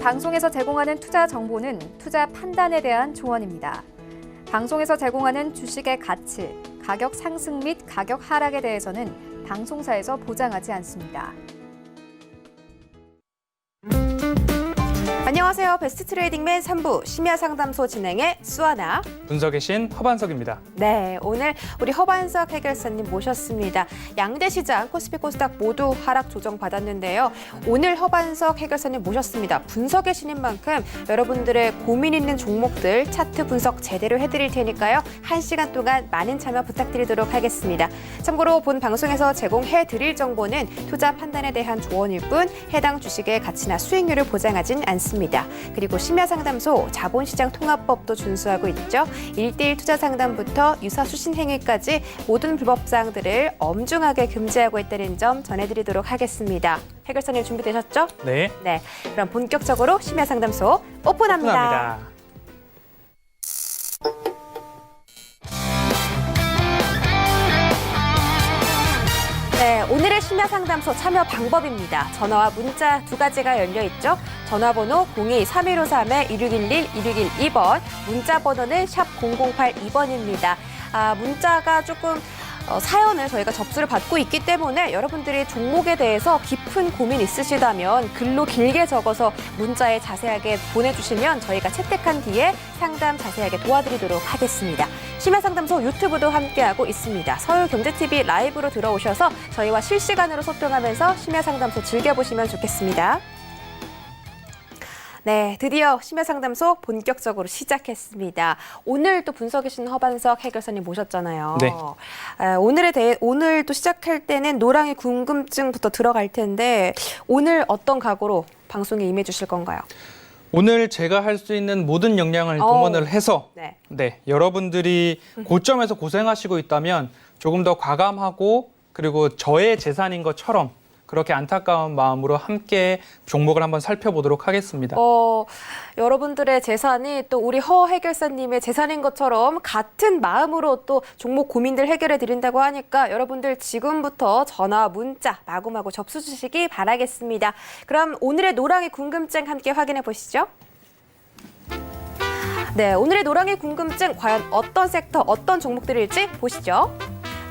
방송에서 제공하는 투자 정보는 투자 판단에 대한 조언입니다. 방송에서 제공하는 주식의 가치, 가격 상승 및 가격 하락에 대해서는 방송사에서 보장하지 않습니다. 안녕하세요. 베스트 트레이딩맨 3부 심야상담소 진행의 수아나 분석의 신 허반석입니다. 네, 오늘 우리 허반석 해결사님 모셨습니다. 양대 시장 코스피 코스닥 모두 하락 조정 받았는데요. 오늘 허반석 해결사님 모셨습니다. 분석의 신인 만큼 여러분들의 고민 있는 종목들 차트 분석 제대로 해드릴 테니까요. 1시간 동안 많은 참여 부탁드리도록 하겠습니다. 참고로 본 방송에서 제공해드릴 정보는 투자 판단에 대한 조언일 뿐 해당 주식의 가치나 수익률을 보장하진 않습니다. 그리고 심야상담소 자본시장 통합법도 준수하고 있죠. 1:1 투자 상담부터 유사 수신 행위까지 모든 불법 사항들을 엄중하게 금지하고 있다는 점 전해드리도록 하겠습니다. 해결사님 준비되셨죠? 네. 네, 그럼 본격적으로 심야상담소 오픈합니다. 네, 오늘의 심야상담소 참여 방법입니다. 전화와 문자 두 가지가 열려있죠. 전화번호 02-3153-2611, 2612번, 문자 번호는 샵 0082번입니다. 문자가 조금 사연을 저희가 접수를 받고 있기 때문에 여러분들이 종목에 대해서 깊은 고민 있으시다면 글로 길게 적어서 문자에 자세하게 보내주시면 저희가 채택한 뒤에 상담 자세하게 도와드리도록 하겠습니다. 심야상담소 유튜브도 함께하고 있습니다. 서울경제TV 라이브로 들어오셔서 저희와 실시간으로 소통하면서 심야상담소 즐겨보시면 좋겠습니다. 네, 드디어 심야상담소 본격적으로 시작했습니다. 오늘 또 분석해 주신 허반석 해결사님 모셨잖아요. 네. 오늘 또 시작할 때는 노랑의 궁금증부터 들어갈 텐데 오늘 어떤 각오로 방송에 임해 주실 건가요? 오늘 제가 할 수 있는 모든 역량을 동원을 해서 네. 여러분들이 고점에서 고생하시고 있다면 조금 더 과감하고 그리고 저의 재산인 것처럼 그렇게 안타까운 마음으로 함께 종목을 한번 살펴보도록 하겠습니다. 여러분들의 재산이 또 우리 허 해결사님의 재산인 것처럼 같은 마음으로 또 종목 고민들 해결해 드린다고 하니까 여러분들 지금부터 전화, 문자 마구마구 접수 주시기 바라겠습니다. 그럼 오늘의 노랑의 궁금증 함께 확인해 보시죠. 네, 오늘의 노랑의 궁금증 과연 어떤 섹터, 어떤 종목들일지 보시죠.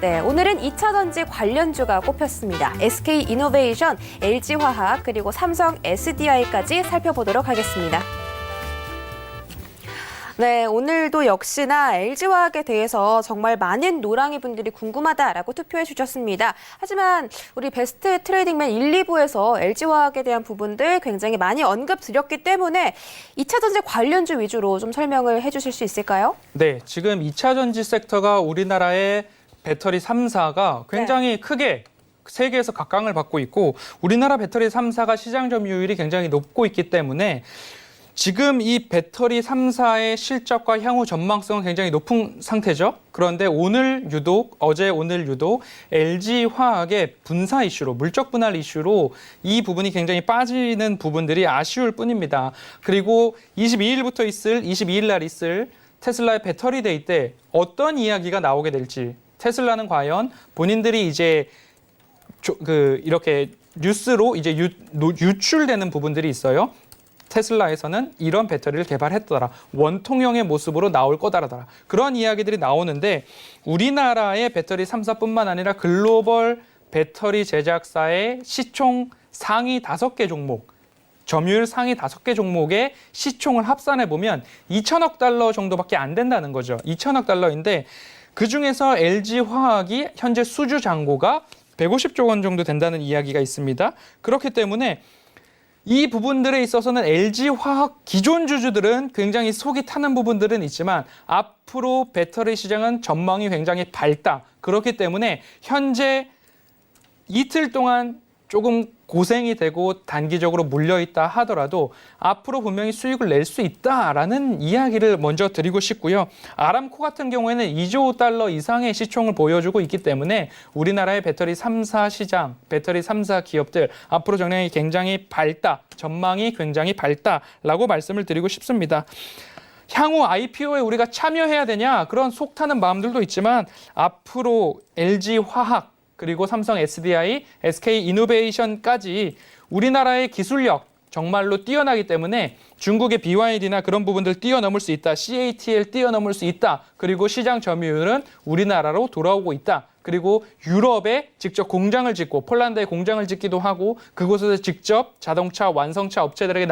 네, 오늘은 2차전지 관련주가 꼽혔습니다. SK이노베이션, LG화학, 그리고 삼성 SDI까지 살펴보도록 하겠습니다. 네, 오늘도 역시나 LG화학에 대해서 정말 많은 노랑이 분들이 궁금하다라고 투표해 주셨습니다. 하지만 우리 베스트 트레이딩맨 1, 2부에서 LG화학에 대한 부분들 굉장히 많이 언급드렸기 때문에 2차전지 관련주 위주로 좀 설명을 해주실 수 있을까요? 네, 지금 2차 전지 섹터가 우리나라의 배터리 3사가 굉장히 크게 세계에서 각광을 받고 있고 우리나라 배터리 3사가 시장 점유율이 굉장히 높고 있기 때문에 지금 이 배터리 3사의 실적과 향후 전망성은 굉장히 높은 상태죠. 그런데 오늘 유독 LG화학의 분사 이슈로 물적 분할 이슈로 이 부분이 굉장히 빠지는 부분들이 아쉬울 뿐입니다. 그리고 22일 날 있을 테슬라의 배터리 데이 때 어떤 이야기가 나오게 될지 테슬라는 과연 본인들이 이제 이렇게 뉴스로 이제 유출되는 부분들이 있어요. 테슬라에서는 이런 배터리를 개발했더라. 원통형의 모습으로 나올 거다라더라. 그런 이야기들이 나오는데 우리나라의 배터리 3사뿐만 아니라 글로벌 배터리 제작사의 시총 상위 5개 종목, 점유율 상위 5개 종목의 시총을 합산해 보면 2천억 달러 정도밖에 안 된다는 거죠. 2천억 달러인데 그중에서 LG화학이 현재 수주 잔고가 150조 원 정도 된다는 이야기가 있습니다. 그렇기 때문에 이 부분들에 있어서는 LG화학 기존 주주들은 굉장히 속이 타는 부분들은 있지만 앞으로 배터리 시장은 전망이 굉장히 밝다. 그렇기 때문에 현재 이틀 동안 조금 고생이 되고 단기적으로 물려있다 하더라도 앞으로 분명히 수익을 낼 수 있다라는 이야기를 먼저 드리고 싶고요. 아람코 같은 경우에는 2조 달러 이상의 시총을 보여주고 있기 때문에 우리나라의 배터리 3사 시장, 배터리 3사 기업들 앞으로 전망이 굉장히 밝다, 전망이 굉장히 밝다라고 말씀을 드리고 싶습니다. 향후 IPO에 우리가 참여해야 되냐 그런 속타는 마음들도 있지만 앞으로 LG화학 그리고 삼성 SDI, SK이노베이션까지 우리나라의 기술력, 정말로 뛰어나기 때문에 중국의 BYD나 그런 부분들 뛰어넘을 수 있다. CATL 뛰어넘을 수 있다. 그리고 시장 점유율은 우리나라로 돌아오고 있다. 그리고 유럽에 직접 공장을 짓고 폴란드에 공장을 짓기도 하고 그곳에서 직접 자동차 완성차 업체들에게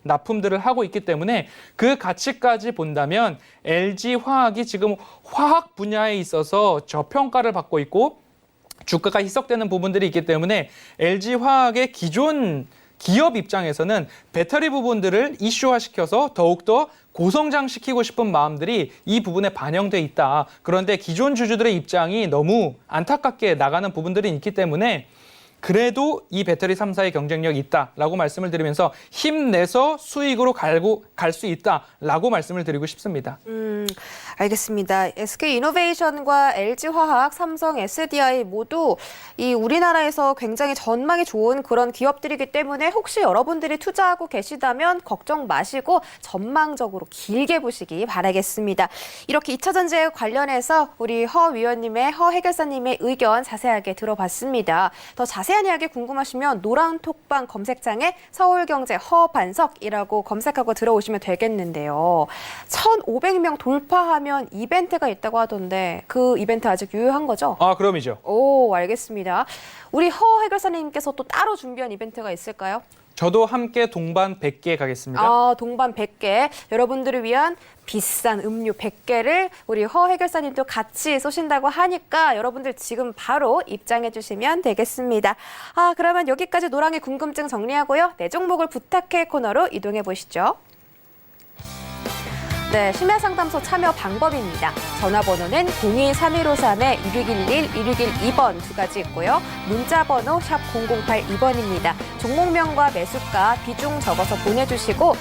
납품들을 하고 있기 때문에 그 가치까지 본다면 LG화학이 지금 화학 분야에 있어서 저평가를 받고 있고 주가가 희석되는 부분들이 있기 때문에 LG화학의 기존 기업 입장에서는 배터리 부분들을 이슈화시켜서 더욱더 고성장시키고 싶은 마음들이 이 부분에 반영돼 있다. 그런데 기존 주주들의 입장이 너무 안타깝게 나가는 부분들이 있기 때문에 그래도 이 배터리 3사의 경쟁력이 있다라고 말씀을 드리면서 힘내서 수익으로 갈 수 있다라고 말씀을 드리고 싶습니다. 알겠습니다. SK이노베이션과 LG화학, 삼성, SDI 모두 이 우리나라에서 굉장히 전망이 좋은 그런 기업들이기 때문에 혹시 여러분들이 투자하고 계시다면 걱정 마시고 전망적으로 길게 보시기 바라겠습니다. 이렇게 2차 전지에 관련해서 우리 허 위원님의, 허 해결사님의 의견 자세하게 들어봤습니다. 더 자세한 이야기 궁금하시면 노란톡방 검색창에 서울경제 허반석이라고 검색하고 들어오시면 되겠는데요. 1,500명 돌파하면 이벤트가 있다고 하던데 그 이벤트 아직 유효한 거죠? 아, 그럼이죠. 오, 알겠습니다. 우리 허 해결사님께서 또 따로 준비한 이벤트가 있을까요? 저도 함께 동반 100개 가겠습니다. 아, 동반 100개. 여러분들을 위한 비싼 음료 100개를 우리 허 해결사님도 같이 쏘신다고 하니까 여러분들 지금 바로 입장해 주시면 되겠습니다. 아, 그러면 여기까지 노랑의 궁금증 정리하고요. 내 종목을 부탁해 코너로 이동해 보시죠. 네, 심야상담소 참여 방법입니다. 전화번호는 02-3153-2611, 2612번 두 가지 있고요. 문자번호 샵 0082번입니다. 종목명과 매수가, 비중 적어서 보내주시고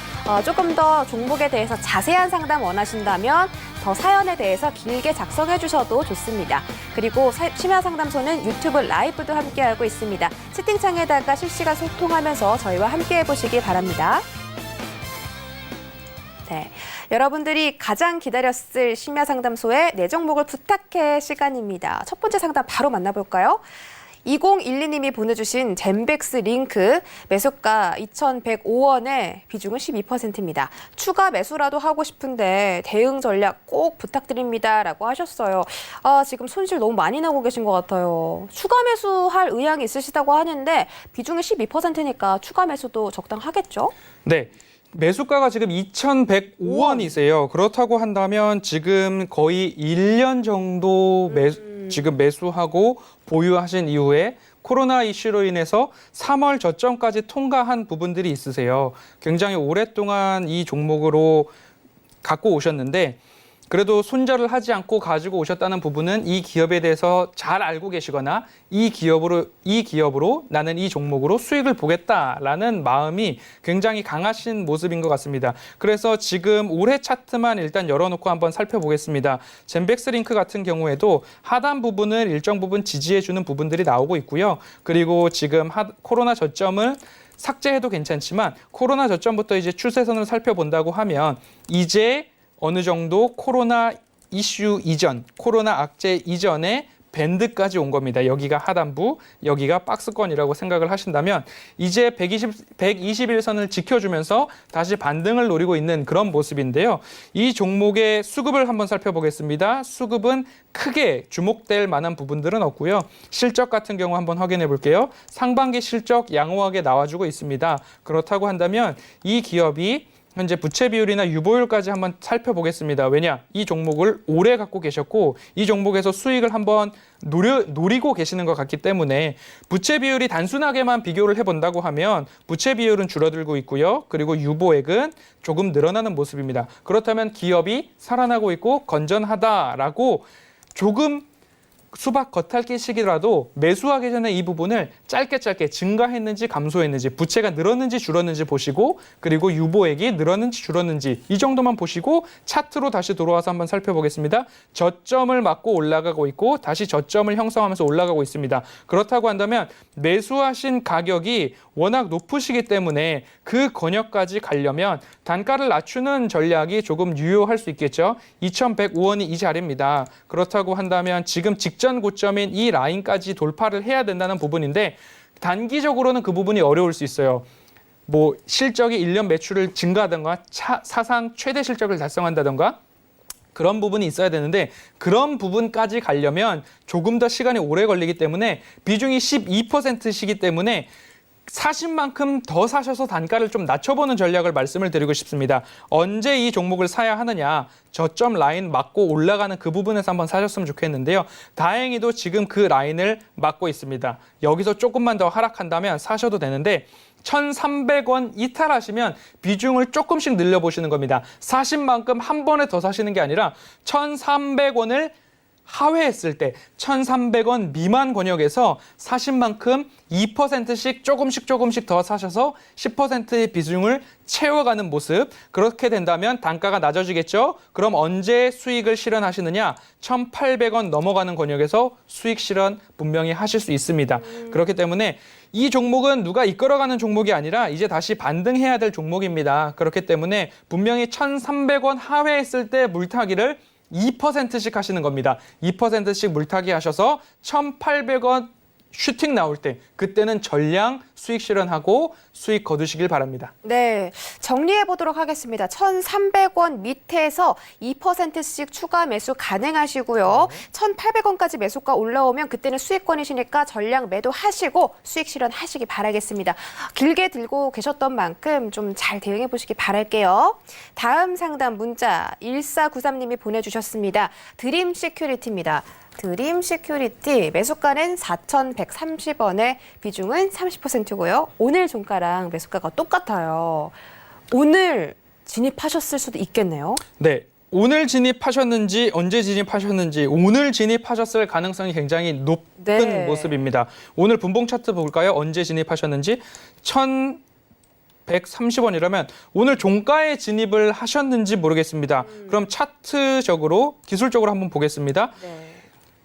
조금 더 종목에 대해서 자세한 상담 원하신다면 더 사연에 대해서 길게 작성해 주셔도 좋습니다. 그리고 심야상담소는 유튜브 라이브도 함께하고 있습니다. 채팅창에다가 실시간 소통하면서 저희와 함께해 보시기 바랍니다. 네, 여러분들이 가장 기다렸을 심야상담소의 내 종목을 부탁해 시간입니다. 첫 번째 상담 바로 만나볼까요? 2012님이 보내주신 젠백스 링크 매수가 2,105원에 비중은 12%입니다. 추가 매수라도 하고 싶은데 대응 전략 꼭 부탁드립니다 라고 하셨어요. 지금 손실 너무 많이 나고 계신 것 같아요. 추가 매수할 의향이 있으시다고 하는데 비중이 12%니까 추가 매수도 적당하겠죠? 네. 매수가가 지금 2,105원이세요. 그렇다고 한다면 지금 거의 1년 정도 지금 매수하고 보유하신 이후에 코로나 이슈로 인해서 3월 저점까지 통과한 부분들이 있으세요. 굉장히 오랫동안 이 종목으로 갖고 오셨는데 그래도 손절을 하지 않고 가지고 오셨다는 부분은 이 기업에 대해서 잘 알고 계시거나 이 기업으로 나는 이 종목으로 수익을 보겠다라는 마음이 굉장히 강하신 모습인 것 같습니다. 그래서 지금 올해 차트만 일단 열어놓고 한번 살펴보겠습니다. 젠백스링크 같은 경우에도 하단 부분을 일정 부분 지지해주는 부분들이 나오고 있고요. 그리고 지금 코로나 저점을 삭제해도 괜찮지만 코로나 저점부터 이제 추세선을 살펴본다고 하면 이제 어느 정도 코로나 이슈 이전, 코로나 악재 이전에 밴드까지 온 겁니다. 여기가 하단부, 여기가 박스권이라고 생각을 하신다면 이제 121선을 지켜주면서 다시 반등을 노리고 있는 그런 모습인데요. 이 종목의 수급을 한번 살펴보겠습니다. 수급은 크게 주목될 만한 부분들은 없고요. 실적 같은 경우 한번 확인해 볼게요. 상반기 실적 양호하게 나와주고 있습니다. 그렇다고 한다면 이 기업이 현재 부채 비율이나 유보율까지 한번 살펴보겠습니다. 왜냐? 이 종목을 오래 갖고 계셨고 이 종목에서 수익을 한번 노리고 계시는 것 같기 때문에 부채 비율이 단순하게만 비교를 해본다고 하면 부채 비율은 줄어들고 있고요. 그리고 유보액은 조금 늘어나는 모습입니다. 그렇다면 기업이 살아나고 있고 건전하다라고 조금 수박 겉핥기 시기라도 매수하기 전에 이 부분을 짧게 증가했는지 감소했는지 부채가 늘었는지 줄었는지 보시고 그리고 유보액이 늘었는지 줄었는지 이 정도만 보시고 차트로 다시 돌아와서 한번 살펴보겠습니다. 저점을 맞고 올라가고 있고 다시 저점을 형성하면서 올라가고 있습니다. 그렇다고 한다면 매수하신 가격이 워낙 높으시기 때문에 그 권역까지 가려면 단가를 낮추는 전략이 조금 유효할 수 있겠죠. 2,105원이 이 자리입니다. 그렇다고 한다면 지금 직전 고점인 이 라인까지 돌파를 해야 된다는 부분인데 단기적으로는 그 부분이 어려울 수 있어요. 뭐 실적이 1년 매출을 증가하던가 사상 최대 실적을 달성한다던가 그런 부분이 있어야 되는데 그런 부분까지 가려면 조금 더 시간이 오래 걸리기 때문에 비중이 12%시기 때문에 사신 만큼 더 사셔서 단가를 좀 낮춰보는 전략을 말씀을 드리고 싶습니다. 언제 이 종목을 사야 하느냐, 저점 라인 맞고 올라가는 그 부분에서 한번 사셨으면 좋겠는데요. 다행히도 지금 그 라인을 맞고 있습니다. 여기서 조금만 더 하락한다면 사셔도 되는데 1,300원 이탈하시면 비중을 조금씩 늘려보시는 겁니다. 사신 만큼 한 번에 더 사시는 게 아니라 1,300원을 하회했을 때 1,300원 미만 권역에서 사신 만큼 2%씩 조금씩 더 사셔서 10%의 비중을 채워가는 모습. 그렇게 된다면 단가가 낮아지겠죠? 그럼 언제 수익을 실현하시느냐? 1,800원 넘어가는 권역에서 수익 실현 분명히 하실 수 있습니다. 그렇기 때문에 이 종목은 누가 이끌어가는 종목이 아니라 이제 다시 반등해야 될 종목입니다. 그렇기 때문에 분명히 1,300원 하회했을 때 물타기를 2%씩 하시는 겁니다. 2%씩 물타기 하셔서 1,800원 슈팅 나올 때 그때는 전량 수익 실현하고 수익 거두시길 바랍니다. 네, 정리해 보도록 하겠습니다. 1,300원 밑에서 2%씩 추가 매수 가능하시고요. 1,800원까지 매수가 올라오면 그때는 수익권이시니까 전량 매도하시고 수익 실현하시기 바라겠습니다. 길게 들고 계셨던 만큼 좀 잘 대응해 보시기 바랄게요. 다음 상담 문자 1493님이 보내주셨습니다. 드림 시큐리티입니다. 드림 시큐리티 매수가는 4,130원에 비중은 30%고요. 오늘 종가랑 매수가가 똑같아요. 오늘 진입하셨을 수도 있겠네요. 네. 오늘 진입하셨는지 언제 진입하셨는지 오늘 진입하셨을 가능성이 굉장히 높은 네. 모습입니다. 오늘 분봉 차트 볼까요? 언제 진입하셨는지 1,130원이라면 오늘 종가에 진입을 하셨는지 모르겠습니다. 그럼 차트적으로 기술적으로 한번 보겠습니다. 네.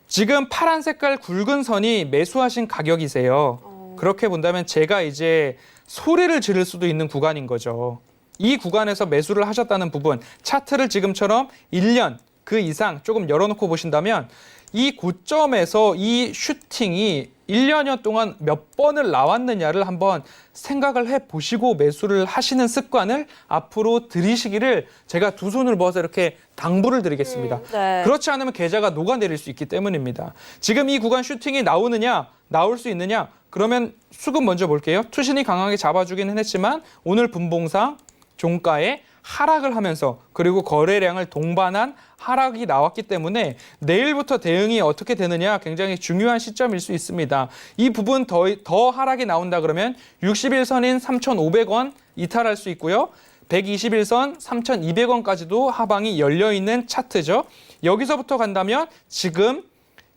지금 파란 색깔 굵은 선이 매수하신 가격이세요. 그렇게 본다면 제가 이제 소리를 지를 수도 있는 구간인 거죠. 이 구간에서 매수를 하셨다는 부분, 차트를 지금처럼 1년 그 이상 조금 열어놓고 보신다면 이 고점에서 이 슈팅이 1년여 동안 몇 번을 나왔느냐를 한번 생각을 해보시고 매수를 하시는 습관을 앞으로 들이시기를 제가 두 손을 모아서 이렇게 당부를 드리겠습니다. 네. 그렇지 않으면 계좌가 녹아내릴 수 있기 때문입니다. 지금 이 구간 슈팅이 나오느냐, 나올 수 있느냐, 그러면 수급 먼저 볼게요. 투신이 강하게 잡아주기는 했지만 오늘 분봉상 종가에 하락을 하면서 그리고 거래량을 동반한 하락이 나왔기 때문에 내일부터 대응이 어떻게 되느냐 굉장히 중요한 시점일 수 있습니다. 이 부분 더 하락이 나온다 그러면 60일선인 3,500원 이탈할 수 있고요. 121선 3,200원까지도 하방이 열려있는 차트죠. 여기서부터 간다면 지금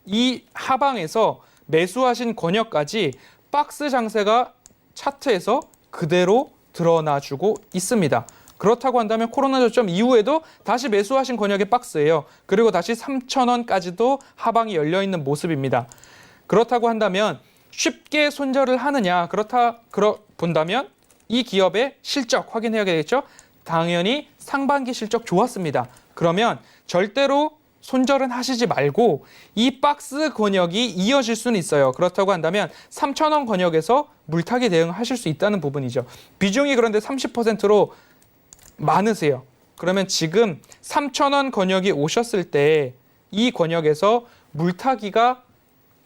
이 하방에서 매수하신 권역까지 박스 장세가 차트에서 그대로 드러나주고 있습니다. 그렇다고 한다면 코로나 저점 이후에도 다시 매수하신 권역의 박스예요. 그리고 다시 3,000원까지도 하방이 열려있는 모습입니다. 그렇다고 한다면 쉽게 손절을 하느냐 본다면 이 기업의 실적 확인해야 되겠죠. 당연히 상반기 실적 좋았습니다. 그러면 절대로 손절은 하시지 말고 이 박스 권역이 이어질 수는 있어요. 그렇다고 한다면 3,000원 권역에서 물타기 대응하실 수 있다는 부분이죠. 비중이 그런데 30%로 많으세요. 그러면 지금 3,000원 권역이 오셨을 때 이 권역에서 물타기가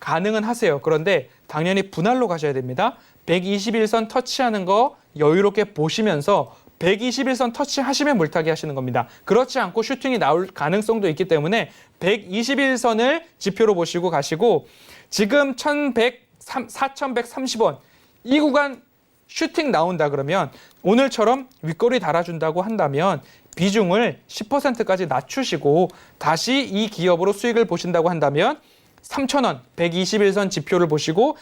가능은 하세요. 그런데 당연히 분할로 가셔야 됩니다. 121선 터치하는 거 여유롭게 보시면서 121선 터치하시면 물타기 하시는 겁니다. 그렇지 않고 슈팅이 나올 가능성도 있기 때문에 121선을 지표로 보시고 가시고 지금 4,130원 이 구간 슈팅 나온다 그러면 오늘처럼 윗꼬리 달아준다고 한다면 비중을 10%까지 낮추시고 다시 이 기업으로 수익을 보신다고 한다면 3,000원 121선 지표를 보시고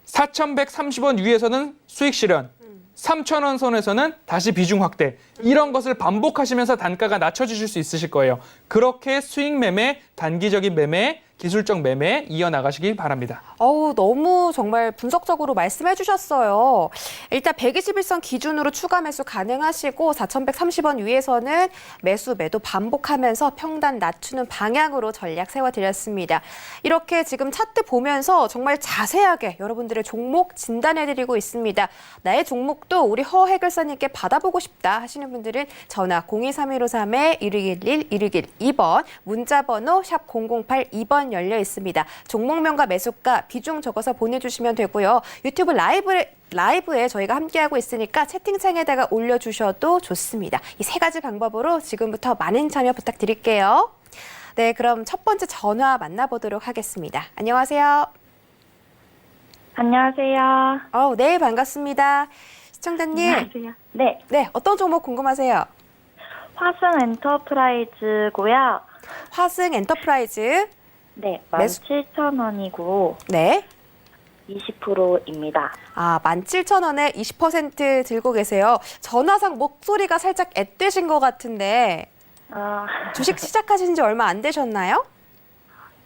4,130원 위에서는 수익 실현 3,000원 선에서는 다시 비중 확대 이런 것을 반복하시면서 단가가 낮춰지실 수 있으실 거예요. 그렇게 수익 매매, 단기적인 매매, 기술적 매매 이어나가시길 바랍니다. 너무 정말 분석적으로 말씀해 주셨어요. 일단 121선 기준으로 추가 매수 가능하시고 4,130원 위에서는 매도 반복하면서 평단 낮추는 방향으로 전략 세워드렸습니다. 이렇게 지금 차트 보면서 정말 자세하게 여러분들의 종목 진단해드리고 있습니다. 나의 종목도 우리 허 해결사님께 받아보고 싶다 하시는 분들은 전화 023153-1611-1612번 문자번호 샵 008 2번 열려 있습니다. 종목명과 매수가 비중 적어서 보내주시면 되고요. 유튜브 라이브에 저희가 함께하고 있으니까 채팅창에다가 올려주셔도 좋습니다. 이 세 가지 방법으로 지금부터 많은 참여 부탁드릴게요. 네, 그럼 첫 번째 전화 만나보도록 하겠습니다. 안녕하세요. 안녕하세요. 네, 반갑습니다. 시청자님. 안녕하세요. 네, 네, 어떤 종목 궁금하세요? 화승 엔터프라이즈고요. 화승 엔터프라이즈. 네, 매수- 17,000원이고 네. 20%입니다. 17,000원에 20% 들고 계세요. 전화상 목소리가 살짝 앳되신 것 같은데 주식 시작하신 지 얼마 안 되셨나요?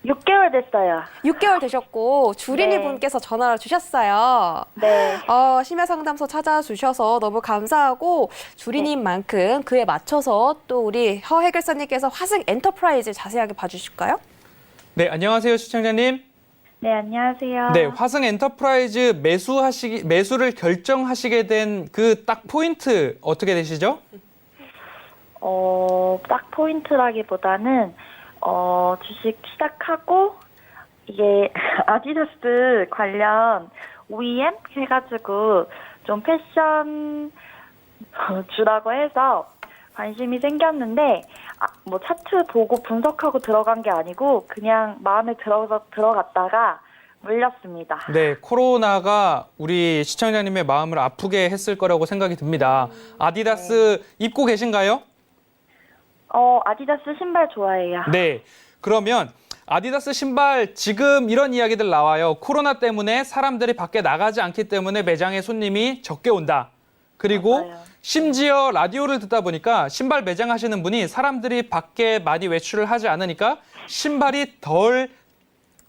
6개월 됐어요. 6개월 되셨고 주린이 네. 분께서 전화를 주셨어요. 네. 심야상담소 찾아주셔서 너무 감사하고 주린님만큼 그에 맞춰서 또 우리 허 해결사님께서 화승 엔터프라이즈 자세하게 봐주실까요? 네, 안녕하세요, 시청자님. 네, 안녕하세요. 네, 화승 엔터프라이즈 매수를 결정하시게 된 그 딱 포인트 어떻게 되시죠? 딱 포인트라기보다는 주식 시작하고 이게 아디다스 관련 OEM 해가지고 좀 패션 주라고 해서 관심이 생겼는데 뭐 차트 보고 분석하고 들어간 게 아니고 그냥 마음에 들어갔다가 물렸습니다. 네, 코로나가 우리 시청자님의 마음을 아프게 했을 거라고 생각이 듭니다. 아디다스 입고 계신가요? 아디다스 신발 좋아해요. 네, 그러면 아디다스 신발 지금 이런 이야기들 나와요. 코로나 때문에 사람들이 밖에 나가지 않기 때문에 매장에 손님이 적게 온다. 그리고 맞아요. 심지어 라디오를 듣다 보니까 신발 매장 하시는 분이 사람들이 밖에 많이 외출을 하지 않으니까 신발이 덜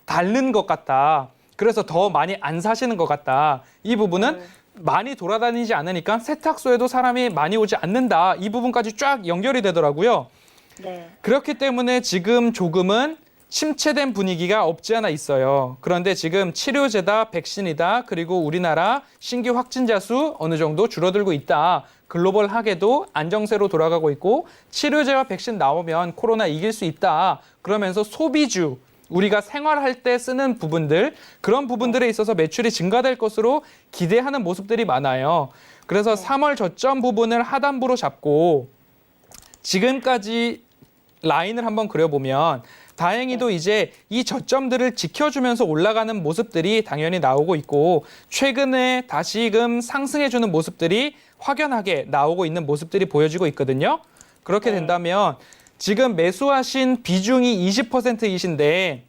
닳는 것 같다. 그래서 더 많이 안 사시는 것 같다. 이 부분은 많이 돌아다니지 않으니까 세탁소에도 사람이 많이 오지 않는다. 이 부분까지 쫙 연결이 되더라고요. 네. 그렇기 때문에 지금 조금은 침체된 분위기가 없지 않아 있어요. 그런데 지금 치료제다, 백신이다, 그리고 우리나라 신규 확진자 수 어느 정도 줄어들고 있다. 글로벌하게도 안정세로 돌아가고 있고 치료제와 백신 나오면 코로나 이길 수 있다. 그러면서 소비주, 우리가 생활할 때 쓰는 부분들, 그런 부분들에 있어서 매출이 증가될 것으로 기대하는 모습들이 많아요. 그래서 3월 저점 부분을 하단부로 잡고 지금까지 라인을 한번 그려보면 다행히도 이제 이 저점들을 지켜주면서 올라가는 모습들이 당연히 나오고 있고 최근에 다시금 상승해주는 모습들이 확연하게 나오고 있는 모습들이 보여지고 있거든요. 그렇게 된다면 지금 매수하신 비중이 20%이신데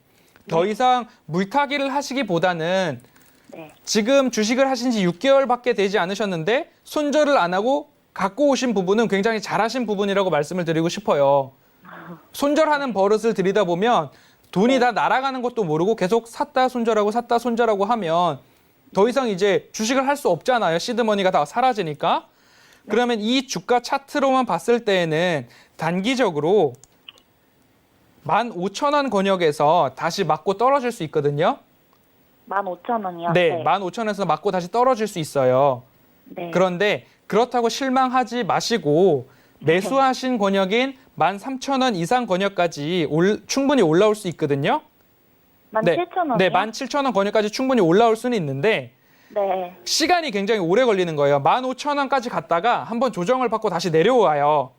더 이상 물타기를 하시기보다는 네. 지금 주식을 하신 지 6개월밖에 되지 않으셨는데 손절을 안 하고 갖고 오신 부분은 굉장히 잘하신 부분이라고 말씀을 드리고 싶어요. 손절하는 버릇을 들이다 보면 돈이 다 날아가는 것도 모르고 계속 샀다 손절하고 하면 더 이상 이제 주식을 할 수 없잖아요. 시드머니가 다 사라지니까. 그러면 이 주가 차트로만 봤을 때에는 단기적으로 15,000원 권역에서 다시 맞고 떨어질 수 있거든요. 15,000원이요? 네, 15,000원에서 맞고 다시 떨어질 수 있어요. 네. 그런데 그렇다고 실망하지 마시고 매수하신 권역인 13,000원 이상 권역까지 충분히 올라올 수 있거든요. 17,000원이요? 네, 17,000원 권역까지 충분히 올라올 수는 있는데 네. 시간이 굉장히 오래 걸리는 거예요. 15,000원까지 갔다가 한번 조정을 받고 다시 내려와요.